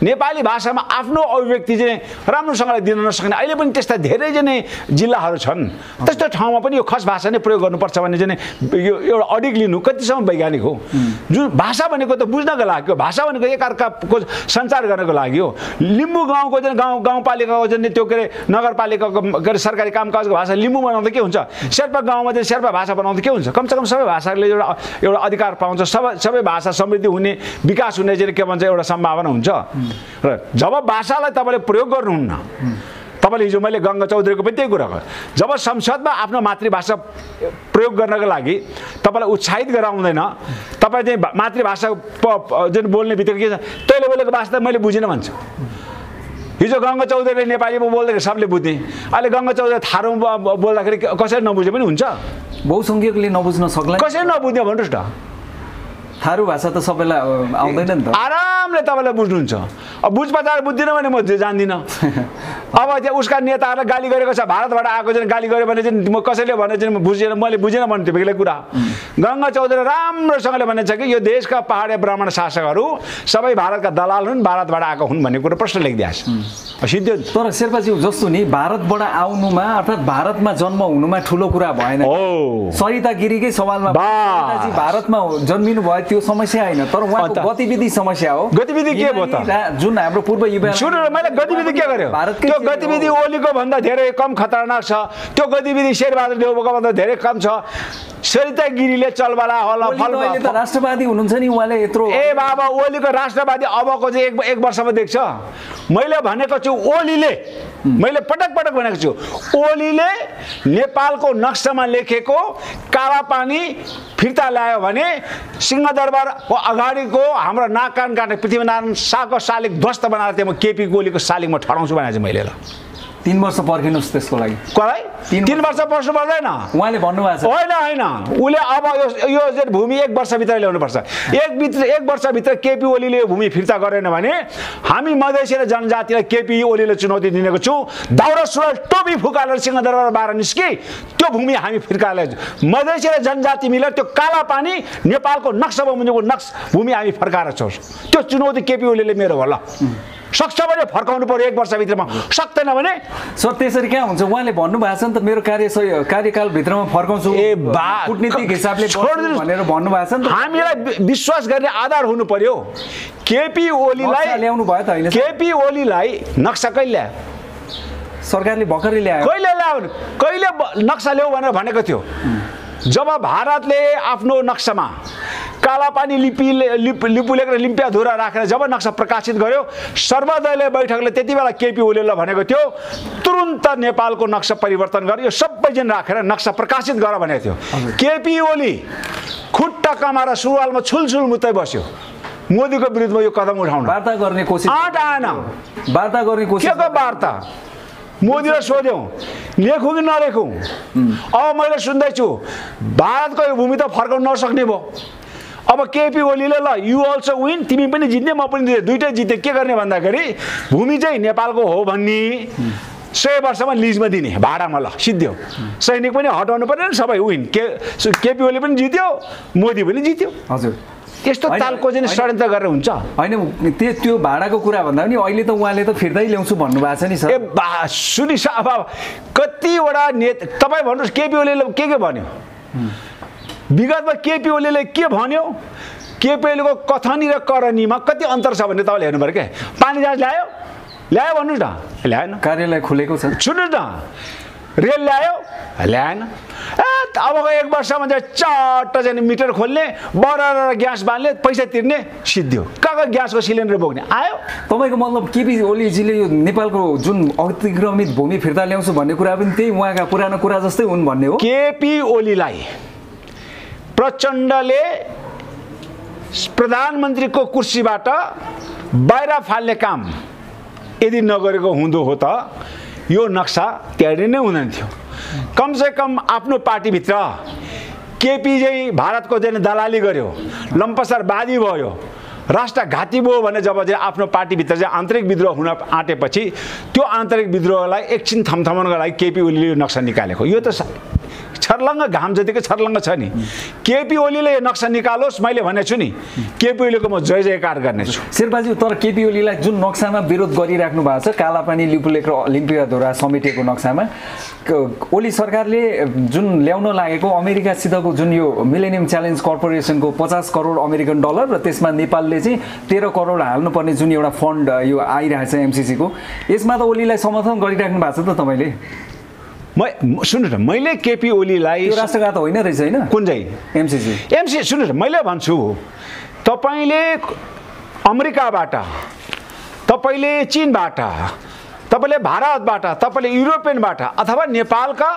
नेपाली भाषामा आफ्नो अभिव्यक्ति राम्रोसँगले दिन नसक्ने अहिले पनि त्यस्ता धेरै जिल्लाहरू छन्। त्यस्तो ठाउँमा पनि यो खस भाषा नै प्रयोग गर्नुपर्छ भन्ने यो एउटा अडिक लिनु कतिसम्म वैज्ञानिक हो? जुन भाषा भनेको त बुझ्नको लागि हो, भाषा भनेको एकअर्काको सञ्चार गर्नको लागि हो। लिम्बू गाउँको गाउँपालिकाको त्यो के अरे नगरपालिकाको के अरे सरकारी कामकाजको भाषा लिम्बू बनाउँदा के हुन्छ, शेर्पा गाउँमा शेर्पा भाषा बनाउँदा के हुन्छ? कमसेकम सबै भाषाले एउटा अधिकार पाउँछ, सबै भाषा समृद्धि हुने, विकास हुने के भन्छ एउटा सम्भावना हुन्छ। र जब भाषालाई तपाईँले प्रयोग गर्नुहुन्न, तपाईँले हिजो मैले गङ्गा चौधरीको पनि त्यही कुरा गरेँ, जब संसदमा आफ्नो मातृभाषा प्रयोग गर्नको लागि तपाईँलाई उत्साहित गराउँदैन, तपाईँ मातृभाषा बोल्ने बित्तिकै के छ, तैँले बोलेको भाषा मैले बुझिनँ भन्छ। हिजो गङ्गा चौधरीले नेपालीमा बोल्दाखेरि सबले बुझ्ने, अहिले गङ्गा चौधरी थारूमा बोल्दाखेरि कसरी नबुझे पनि हुन्छ? बहुसङ्ख्यकले नबुझ्न सक्ला, कसरी नबुझ्ने भन्नुहोस् न? थारू भाषा त सबैलाई आउँदैन नि त, आरामले तपाईँलाई बुझ्नुहुन्छ। अब बुझ्पाचार बुझ्दिनँ भने म जान्दिनँ। अब त्यहाँ उसका नेताहरूलाई गाली गरेको छ, भारतबाट आएको गाली गर्यो भने म कसैले भने मैले बुझेन भन्ने त्यो बेग्लै कुरा। गङ्गा चौधरी राम्रोसँगले भनेको छ कि यो देशका पहाडे ब्राह्मण शासकहरू सबै भारतका दलाल हुन्, भारतबाट आएको हुन् भन्ने कुरो प्रश्न लेखिदिएको छ सिद्धि। तर शेर्पाज्यू जस्तो नि भारतबाट आउनुमा अर्थात् भारतमा जन्म हुनुमा ठुलो कुरा भएन। सरिता गिरीकै सवालमा भारतमा जन्मिनु भयो त्यो समस्या होइन, तर उहाँको गतिविधि समस्या हो। गतिविधि के भयो त? जुन हाम्रो पूर्व युवा मैले गतिविधि के गर्यो? त्यो गतिविधि ओलीको भन्दा धेरै कम खतरनाक छ, त्यो गतिविधि शेरबहादुर देउवाको भन्दा धेरै कम छ। सरिता गिरीले चलवाला होला फल त राष्ट्रवादी हुनुहुन्छ नि उहाँले यत्रो। ए बाबा, ओलीको राष्ट्रवादी अबको चाहिँ एक वर्षमा देख्छ। मैले भनेको छु ओलीले, मैले पटक पटक भनेको छु ओलीले नेपालको नक्सामा लेखेको काला पानी फिर्ता ल्यायो भने सिंहदरबारको अगाडिको हाम्रो नाक कान काटे पृथ्वीनारायण शाहको शालिग ध्वस्त बनाएर त्यो म केपी ओलीको शालिग म ठडाउँछु भनेको छु मैले। ल 3 वर्ष पर्खिनुहोस् त्यसको लागि। कसलाई 3 वर्ष पर्छु पर्दैन? उहाँले भन्नुभएको छ होइन, उसले अब यो भूमि 1 वर्षभित्र ल्याउनुपर्छ। एक वर्षभित्र केपी ओलीले यो भूमि फिर्ता गरेन भने हामी मधेसी र जनजातिलाई केपी ओलीले चुनौती दिनेको छु। दाउरा सुरुवाल टोपी फुकालेर सिंहदरबार बाह्र निस्की त्यो भूमि हामी फिर्ता ल्याउँछौँ। मधेसी र जनजाति मिलेर त्यो काला पानी नेपालको नक्सा मुनिको भूमि हामी फर्काएर छोड्छौँ। त्यो चुनौती केपी ओलीले मेरो होला। सक्छ भने फर्काउनु पर्यो 1 वर्षभित्रमा, सक्दैन भने सर त्यसरी कहाँ हुन्छ? उहाँले भन्नुभएको छ नि त मेरो कार्यकालभित्रमा फर्काउँछु, कूटनीतिक हिसाबले भनेर भन्नुभएको छ नि त। हामीलाई विश्वास गर्ने आधार हुनु पर्यो। केपी ओलीलाई ल्याउनु भयो त होइन? केपी ओलीलाई नक्सा कहिले ल्यायो? सरकारले भर्खरै ल्यायो। कहिले ल्यायो? कहिले नक्सा ल्याऊ भनेर भनेको थियो? जब भारतले आफ्नो नक्सामा कालापानी लिपुलेख र लिम्पियाधुरा राखेर जब नक्सा प्रकाशित गर्यो, सर्वदलीय बैठकले त्यति बेला केपी ओलीले भनेको थियो तुरुन्त नेपालको नक्सा परिवर्तन गर्यो, सबैजना राखेर नक्सा प्रकाशित गर भनेको थियो। केपी ओली खुट्टा कमाएर सुरुवालमा छुलछुल मुत्तै बस्यो मोदीको विरुद्धमा यो कदम उठाउन। वार्ता गर्ने कोसिस आएन। वार्ता गर्ने कोसिस के को वार्ता? मोदीलाई सोध्यौँ लेखौँ कि नलेखौँ? अब मैले सुन्दैछु भारतको यो भूमि त फर्काउन नसक्ने भयो। अब केपी ओलीले ल यु अल्सो विन, तिमी पनि जित्ने म पनि जित्ने, दुइटै जित्ने। के गर्ने भन्दाखेरि भूमि चाहिँ नेपालको हो भन्ने 100 वर्षमा लिजमा दिने भाडामा, ल सिद्धियो। सैनिक पनि हटाउनु पर्दैन, सबै विन। केपी ओली पनि जित्यो, मोदी पनि जित्यो। हजुर, यस्तो तालको चाहिँ षड्यन्त्र गरेर हुन्छ होइन? त्यो भाडाको कुरा भन्दा पनि अहिले त उहाँले त फिर्दै ल्याउँछु भन्नुभएको छ नि सर। सुनिस अब कतिवटा तपाईँ भन्नुहोस् केपी ओलीले के भन्यो विगतमा? केपी ओलीले के भन्यो? केपी ओलीको कथनी र करनीमा कति अन्तर छ भन्ने तपाईँले हेर्नु पऱ्यो। क्या पानी जहाज ल्यायो भन्नुहोस् न, ल्याएन। कार्यालय खुलेको छ, सुन्नुहोस् न, रेल ल्यायो ल्याएन। अबको 1 वर्षमा चाहिँ चट्ट चाहिँ मिटर खोल्ने, बराबर ग्यास बाल्ने, पैसा तिर्ने, सिद्धियो। कहाँ ग्यासको सिलिन्डर बोक्ने आयो। तपाईँको मतलब केपी ओलीजीले यो नेपालको जुन अतिक्रमित भूमि फिर्ता ल्याउँछु भन्ने कुरा पनि त्यही उहाँका पुरानो कुरा जस्तै हुन् भन्ने हो? केपी ओलीलाई प्रचण्डले प्रधानमन्त्रीको कुर्सीबाट बाहिर फाल्ने काम यदि नगरेको हुँदो हो त यो नक्सा तयारी नै हुँदैन थियो। कमसेकम आफ्नो पार्टीभित्र केपी चाहिँ भारतको चाहिँ दलाली गर्यो, लम्पसरवादी भयो, राष्ट्रघाती भयो भने जब चाहिँ आफ्नो पार्टीभित्र चाहिँ आन्तरिक विद्रोह हुन आँटेपछि त्यो आन्तरिक विद्रोहलाई एकछिन थमथमाउनको लागि केपी ओलीले यो नक्सा निकालेको। यो त छर्लङ्ग घाम जतिकै छर्लङ्ग छ नि। केपी ओलीले यो नक्सा निकालोस्, मैले भनेको छु नि केपी ओलीको म जय जयकार गर्नेछु। शेर्पाजी, तर केपी ओलीलाई जुन नक्सामा विरोध गरिराख्नु भएको छ, कालापानी लिपुलेख र लिम्पियाधुरा समेटेको नक्सामा ओली सरकारले जुन ल्याउन लागेको अमेरिकासितको जुन यो मिलेनियम च्यालेन्ज कर्पोरेसनको 50 करोड अमेरिकन डलर र त्यसमा नेपालले चाहिँ 13 करोड हाल्नुपर्ने जुन एउटा फन्ड यो आइरहेछ एमसिसीको, यसमा त ओलीलाई समर्थन गरिराख्नु भएको छ त तपाईँले? सुन्नुहोस् न, मैले केपी ओलीलाई राष्ट्रघात होइन रहेछ होइन? कुन चाहिँ एमसिसी? सुन्नुहोस् न, मैले भन्छु तपाईँले अमेरिकाबाट, तपाईँले चीनबाट, तपाईँले भारतबाट, तपाईँले युरोपियनबाट अथवा नेपालका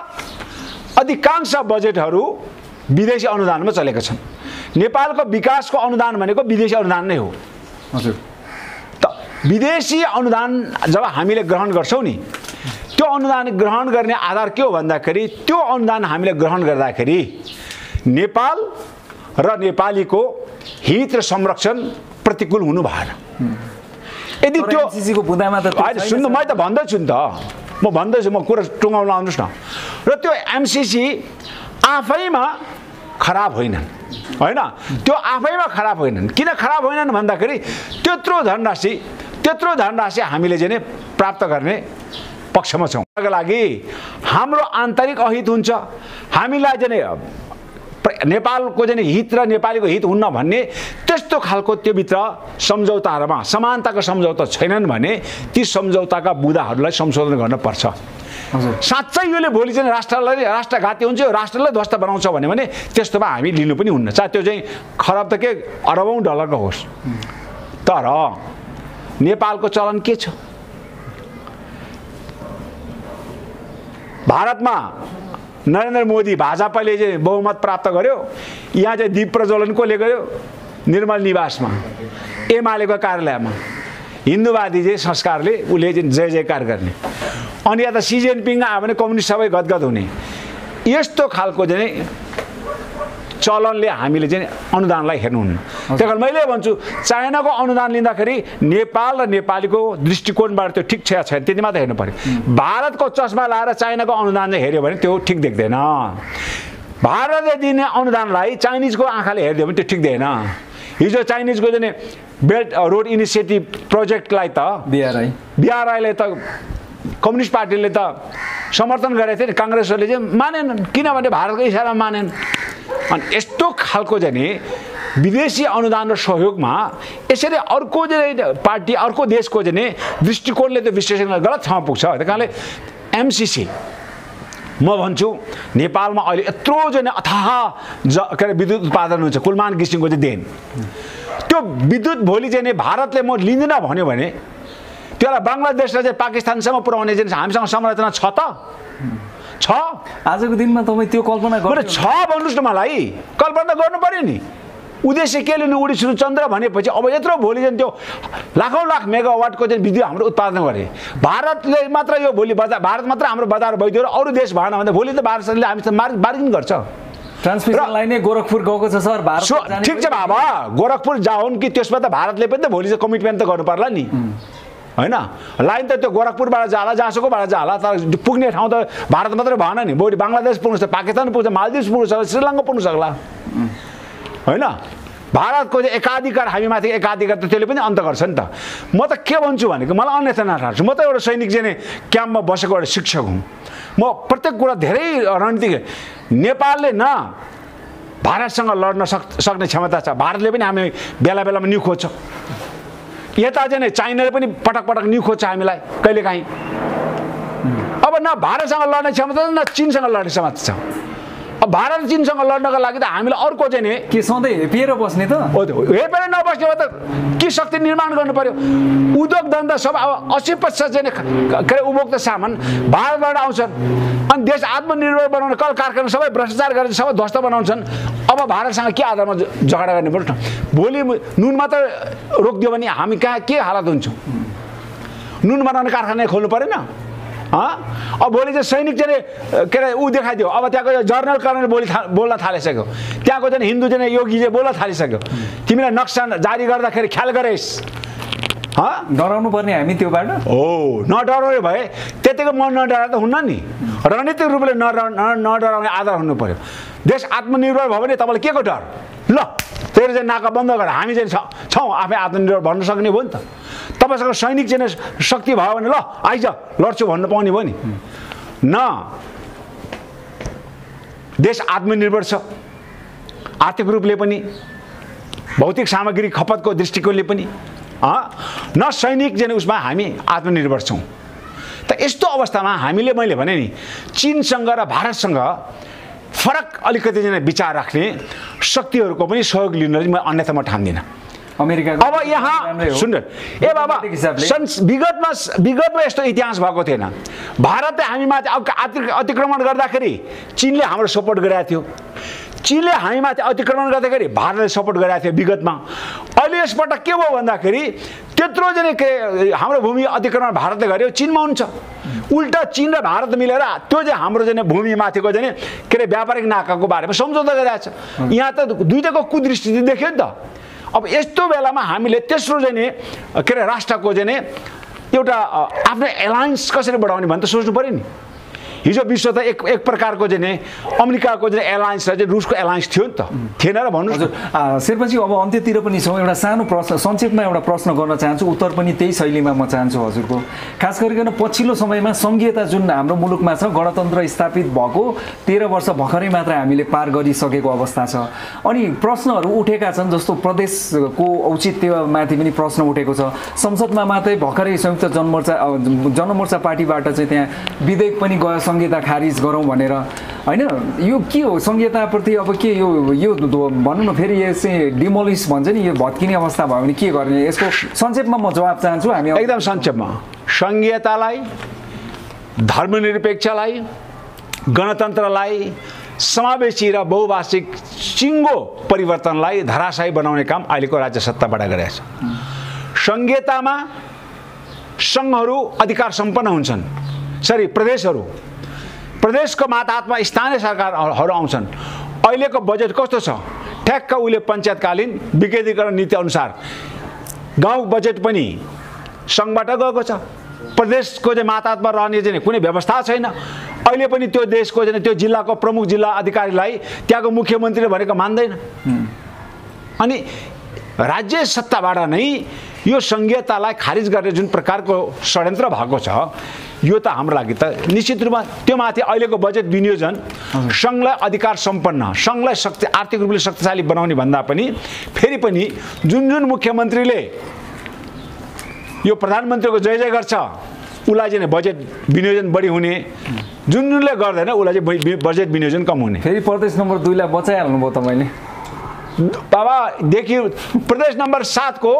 अधिकांश बजेटहरू विदेशी अनुदानमा चलेका छन्। नेपालको विकासको अनुदान भनेको विदेशी अनुदान नै हो। हजुर, त विदेशी अनुदान जब हामीले ग्रहण गर्छौँ नि, त्यो अनुदान ग्रहण गर्ने आधार के हो भन्दाखेरि त्यो अनुदान हामीले ग्रहण गर्दाखेरि नेपाल र नेपालीको हित र संरक्षण प्रतिकूल हुनु भएन। यदि त्यो एमसिसीको बुँदामा त सुन्नु, म त भन्दैछु नि त, म भन्दैछु, म कुरा टुङ्गाउन आउनुहोस् न। र त्यो एमसिसी आफैमा खराब होइनन्, होइन? त्यो आफैमा खराब होइनन्। किन खराब होइनन् भन्दाखेरि त्यत्रो धनराशि हामीले चाहिँ प्राप्त गर्ने पक्षमा छौँ। त्यसको लागि हाम्रो आन्तरिक अहित हुन्छ, हामीलाई चाहिँ नेपालको चाहिँ हित र नेपालीको हित हुन्न भन्ने त्यस्तो खालको त्योभित्र सम्झौताहरूमा समानताको सम्झौता छैनन् भने ती सम्झौताका बुँदाहरूलाई संशोधन गर्नुपर्छ। साँच्चै योले भोलि चाहिँ राष्ट्रघाती हुन्छ, यो राष्ट्रलाई ध्वस्त बनाउँछ भने त्यस्तोमा हामी लिनु पनि हुन्न, चाहे त्यो चाहिँ खरब त के अरबौँ डलरको होस्। तर नेपालको चलन के छ? भारतमा नरेन्द्र मोदी भाजपाले चाहिँ बहुमत प्राप्त गर्यो, यहाँ चाहिँ दीप प्रज्वलन कसले गर्यो? निर्मल निवासमा, एमालेको कार्यालयमा हिन्दूवादी चाहिँ संस्कारले उसले चाहिँ जय जयकार गर्ने। अनि या त सी जिनपिङ आयो भने कम्युनिस्ट सबै गदगद हुने। यस्तो खालको चाहिँ चलनले हामीले चाहिँ अनुदानलाई हेर्नुहुन्न। त्यही कारण मैले भन्छु चाइनाको अनुदान लिँदाखेरि नेपाल र नेपालीको दृष्टिकोणबाट त्यो ठिक छ छैन त्यति मात्र हेर्नु पर्यो। भारतको चस्मा लाएर चाइनाको अनुदान चाहिँ हेऱ्यो भने त्यो ठिक देख्दैन। भारतले दिने अनुदानलाई चाइनिजको आँखाले हेरिदियो भने त्यो ठिक देख्दैन। हिजो चाइनिजको चाहिँ बेल्ट रोड इनिसिएटिभ प्रोजेक्टलाई त बिआरआईले त कम्युनिस्ट पार्टीले त समर्थन गरेको थियो नि, काङ्ग्रेसहरूले चाहिँ मानेनन्, किनभने भारतको इसारामा मानेन। अनि यस्तो खालको चाहिँ विदेशी अनुदान र सहयोगमा यसरी अर्को चाहिँ पार्टी अर्को देशको चाहिँ दृष्टिकोणले त्यो विश्लेषण गलत ठाउँमा पुग्छ। त्यही कारणले एमसिसी, म भन्छु नेपालमा अहिले यत्रो चाहिँ अथाह के अरे विद्युत उत्पादन हुन्छ कुलमान घिसिङको चाहिँ देन। त्यो विद्युत भोलि चाहिँ भारतले म लिँदिनँ भन्यो भने त्यसलाई बङ्गलादेशलाई चाहिँ पाकिस्तानसम्म पुर्याउने चाहिँ हामीसँग संरचना छ त? छ? आजको दिनमा तपाईँ त्यो कल्पना गर्नु छ भन्नुहोस् न मलाई। कल्पना गर्नु पर्यो नि। उद्देश्य के लिनु उडी चन्द्र भनेपछि अब यत्रो भोलि चाहिँ त्यो लाखौँ लाख मेगावाटको चाहिँ विद्युत हाम्रो उत्पादन गरे। भारतले मात्र यो भोलि बजार भारत मात्र हाम्रो बजार भइदियो र अरू देश भएन भने भोलि त भारतले हामीसँग बार्गेनिङ गर्छ। ट्रान्समिसन लाइन नै गोरखपुर गएको छ सर भारत। ठिक छ बाबा, गोरखपुर जाउन् कि त्यसमा त भारतले पनि त भोलि चाहिँ कमिटमेन्ट त गर्नु पर्ला नि होइन। लाइन त त्यो गोरखपुरबाट जाला जहाँसुकैबाट जाला तर पुग्ने ठाउँ त भारत मात्रै भएन नि। भोलि बङ्गलादेश पुग्नु सक्छ, पाकिस्तान पुग्छ, मालदिभ्स पुग्नु सक्छ, श्रीलङ्का पुग्नु सक्ला होइन। भारतको चाहिँ एकाधिकार हामीमाथि एकाधिकार त त्यसले पनि अन्त गर्छ नि त। म त के भन्छु भनेको मलाई अन्यथा नठार्छु। म त एउटा सैनिक चाहिँ क्याम्पमा बसेको एउटा शिक्षक हुँ। म प्रत्येक कुरा धेरै रणनीतिक नेपालले न भारतसँग लड्न सक्ने क्षमता छ। भारतले पनि हामी बेला बेलामा न्यु खोज्छ। यता चाहिँ चाइनाले पनि पटक पटक न्यु खोज्छ हामीलाई कहिलेकाहीँ। अब न भारतसँग लड्ने क्षमता छ न चिनसँग लड्ने क्षमता छ। अब भारत चीनसँग लड्नका लागि त हामीलाई अर्को चाहिँ नि के सधैँ हेपेर बस्ने त हेपेर नबस्ने हो त के शक्ति निर्माण गर्नु पर्यो। उद्योग धन्दा सब अब 80% चाहिँ के अरे उपभोक्ता सामान भारतबाट आउँछन् अनि देश आत्मनिर्भर बनाउन कल कारखाना सबै भ्रष्टाचार गरेर सबै ध्वस्त बनाउँछन्। अब भारतसँग के आधारमा झगडा गर्ने पर्छ। भोलि नुन मात्र रोकिदियो भने हामी कहाँ के हालत हुन्छौँ। नुन बनाउने कारखाना खोल्नु परेन। अब भोलि चाहिँ सैनिक चाहिँ के अरे ऊ देखाइदियो। अब त्यहाँको जर्नल कर्नल बोल्न थालिसक्यो। त्यहाँको चाहिँ हिन्दू चाहिँ योगी चाहिँ बोल्न थालिसक्यो। तिमीलाई नक्सा जारी गर्दाखेरि ख्याल गरेस्। डराउनु पर्ने हामी त्योबाट हो नडराउने भए त्यतिको मन नडराएर त हुन्न नि। रणनीतिक रूपले नडराउने आधार हुनु पर्यो। देश आत्मनिर्भर भयो भने तपाईँलाई के को डर? ल तेरो चाहिँ नाका बन्द गर हामी चाहिँ छौँ आफै आत्मनिर्भर भन्न सक्ने भयो नि त। तपाईँसँग सैनिक चाहिँ शक्ति भयो भने ल आइज लड्छु भन्नु पाउने भयो नि। न देश आत्मनिर्भर छ आर्थिक रूपले पनि भौतिक सामग्री खपतको दृष्टिकोणले पनि न सैनिक चाहिँ उसमा हामी आत्मनिर्भर छौँ। त यस्तो अवस्थामा हामीले मैले भने नि चीनसँग र भारतसँग फरक अलिकति चाहिँ विचार राख्ने शक्तिहरूको पनि सहयोग लिन म अन्यथा म ठान्दिनँ। अमेरिका अब यहाँ सुन ए बाबा विगतमा यस्तो इतिहास भएको थिएन। भारतले हामीमाथि अतिक्रमण गर्दाखेरि चीनले हाम्रो सपोर्ट गरेको थियो। चीनले हामीमाथि अतिक्रमण गर्दाखेरि भारतले सपोर्ट गरेको थियो विगतमा। अहिले यसपटक के भयो भन्दाखेरि त्यत्रो चाहिँ के हाम्रो भूमि अतिक्रमण भारतले गर्यो चिनमा हुन्छ। उल्टा चीन र भारत मिलेर त्यो चाहिँ हाम्रो चाहिँ भूमिमाथिको चाहिँ के अरे व्यापारिक नाकाको बारेमा सम्झौता गरिरहेछ। यहाँ त दुईटाको कुदृष्टि देख्यो नि त। अब यस्तो बेलामा हामीले तेस्रो चाहिँ के अरे राष्ट्रको चाहिँ एउटा आफ्नो एलायन्स कसरी बढाउने भने त सोच्नु पर्यो नि। हिजो विश्व त एक प्रकारको चाहिँ अमेरिकाको चाहिँ एलायन्स र चाहिँ रुसको एलायन्स थियो नि त थिएन र भन्नु। शेर्पाजी अब अन्त्यतिर पनि छौँ। एउटा सानो प्रश्न संक्षेपमा एउटा प्रश्न गर्न चाहन्छु। उत्तर पनि त्यही शैलीमा म चाहन्छु हजुरको। खास गरिकन पछिल्लो समयमा सङ्घीयता जुन हाम्रो मुलुकमा छ गणतन्त्र स्थापित भएको 13 वर्ष भर्खरै मात्र हामीले पार गरिसकेको अवस्था छ। अनि प्रश्नहरू उठेका छन् जस्तो प्रदेशको औचित्यमाथि पनि प्रश्न उठेको छ। संसदमा मात्रै भर्खरै संयुक्त जनमोर्चा पार्टीबाट चाहिँ त्यहाँ विधेयक पनि गयो संहिता खारिज गरौँ भनेर होइन। यो के हो संहिताप्रति अब के यो भनौँ न फेरि यो चाहिँ डिमोलिस भन्छ नि यो भत्किने अवस्था भयो भने के गर्ने यसको संक्षेपमा म जवाब चाहन्छु। हामी एकदम संक्षेपमा संहितालाई धर्मनिरपेक्षलाई गणतन्त्रलाई समावेशी र बहुभाषिक सिङ्गो परिवर्तनलाई धराशायी बनाउने काम अहिलेको राज्य सत्ताबाट गरेको छ। संहितामा सङ्घहरू अधिकार सम्पन्न हुन्छन्। प्रदेशको मातहतमा स्थानीय सरकारहरू आउँछन्। अहिलेको बजेट कस्तो छ ठ्याक्क उहिले पञ्चायतकालीन विकेन्द्रीकरण नीति अनुसार गाउँ बजेट पनि सङ्घबाट गएको छ। प्रदेशको चाहिँ मातहतमा रहने चाहिँ कुनै व्यवस्था छैन। अहिले पनि त्यो देशको चाहिँ त्यो जिल्लाको प्रमुख जिल्ला अधिकारीलाई त्यहाँको मुख्यमन्त्रीले भनेको मान्दैन। अनि राज्य सत्ताबाट नै यो संहितालाई खारिज गर्ने जुन प्रकारको षड्यन्त्र भएको छ यो त हाम्रो लागि त निश्चित रूपमा त्यो माथि अहिलेको बजेट विनियोजन सङ्घलाई अधिकार सम्पन्न सङ्घलाई आर्थिक रूपले शक्तिशाली बनाउने भन्दा पनि फेरि पनि जुन मुख्यमन्त्रीले यो प्रधानमन्त्रीको जय जय गर्छ उसलाई चाहिँ बजेट विनियोजन बढी हुने जुनले गर्दैन उसलाई चाहिँ बजेट विनियोजन कम हुने। फेरि प्रदेश नम्बर 2 लाई बचाइहाल्नु भयो तपाईले। बाबा देखियो प्रदेश नम्बर 7 को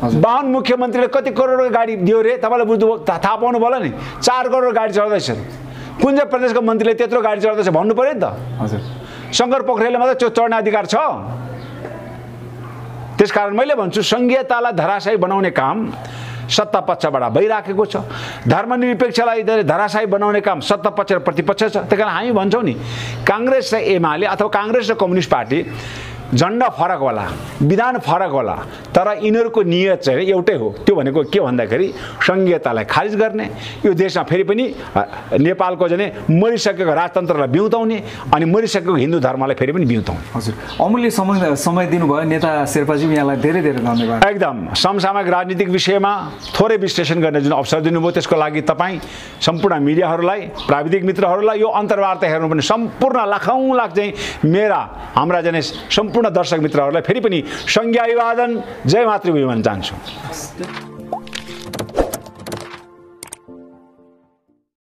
52 मुख्यमन्त्रीले कति करोडको गाडी दियो रे तपाईले बुझ्नु थाहा पाउनु भयो नि। 4 करोड गाडी चढ्दैछ। कुन चाहिँ प्रदेशको मन्त्रीले त्यत्रो गाडी चढ्दैछ भन्नु पर्यो नि त। हजुर शङ्कर पोखरेलले मात्र चढ्ने अधिकार छ। त्यसकारण मैले भन्छु संघीयतालाई धराशायी बनाउने काम सत्ता पक्षबाट भइराखेको छ। धर्मनिरपेक्षलाई धराशायी बनाउने काम सत्ता पक्ष र प्रतिपक्ष छ। त्यसकारण हामी भन्छौँ नि कांग्रेस र एमाले अथवा कांग्रेस र कम्युनिस्ट पार्टी झन्डा फरक होला, विधान फरक होला, तर यिनीहरूको नियत चाहिँ एउटै हो। त्यो भनेको के भन्दाखेरि संघीयतालाई खारिज गर्ने, यो देशमा फेरि पनि नेपालको चाहिँ मरिसकेको राजतन्त्रलाई बिउताउने अनि मरिसकेको हिन्दू धर्मलाई फेरि पनि बिउताउने। हजुर अमूल्य समय दिनुभयो नेता शेर्पाजी, यहाँलाई धेरै धेरै धन्यवाद। एकदम समसामयिक राजनीतिक विषयमा थोरै विश्लेषण गर्ने जुन अवसर दिनुभयो त्यसको लागि तपाईँ सम्पूर्ण मिडियाहरूलाई, प्राविधिक मित्रहरूलाई यो अन्तर्वार्ता हेर्नु पनि सम्पूर्ण लाखौँ लाख चाहिँ हाम्रा चाहिँ सम्पूर्ण दर्शक मित्रहरूलाई फेरि पनि संघीय अभिवादन, जय मातृभूमि भन्न चाहन्छु।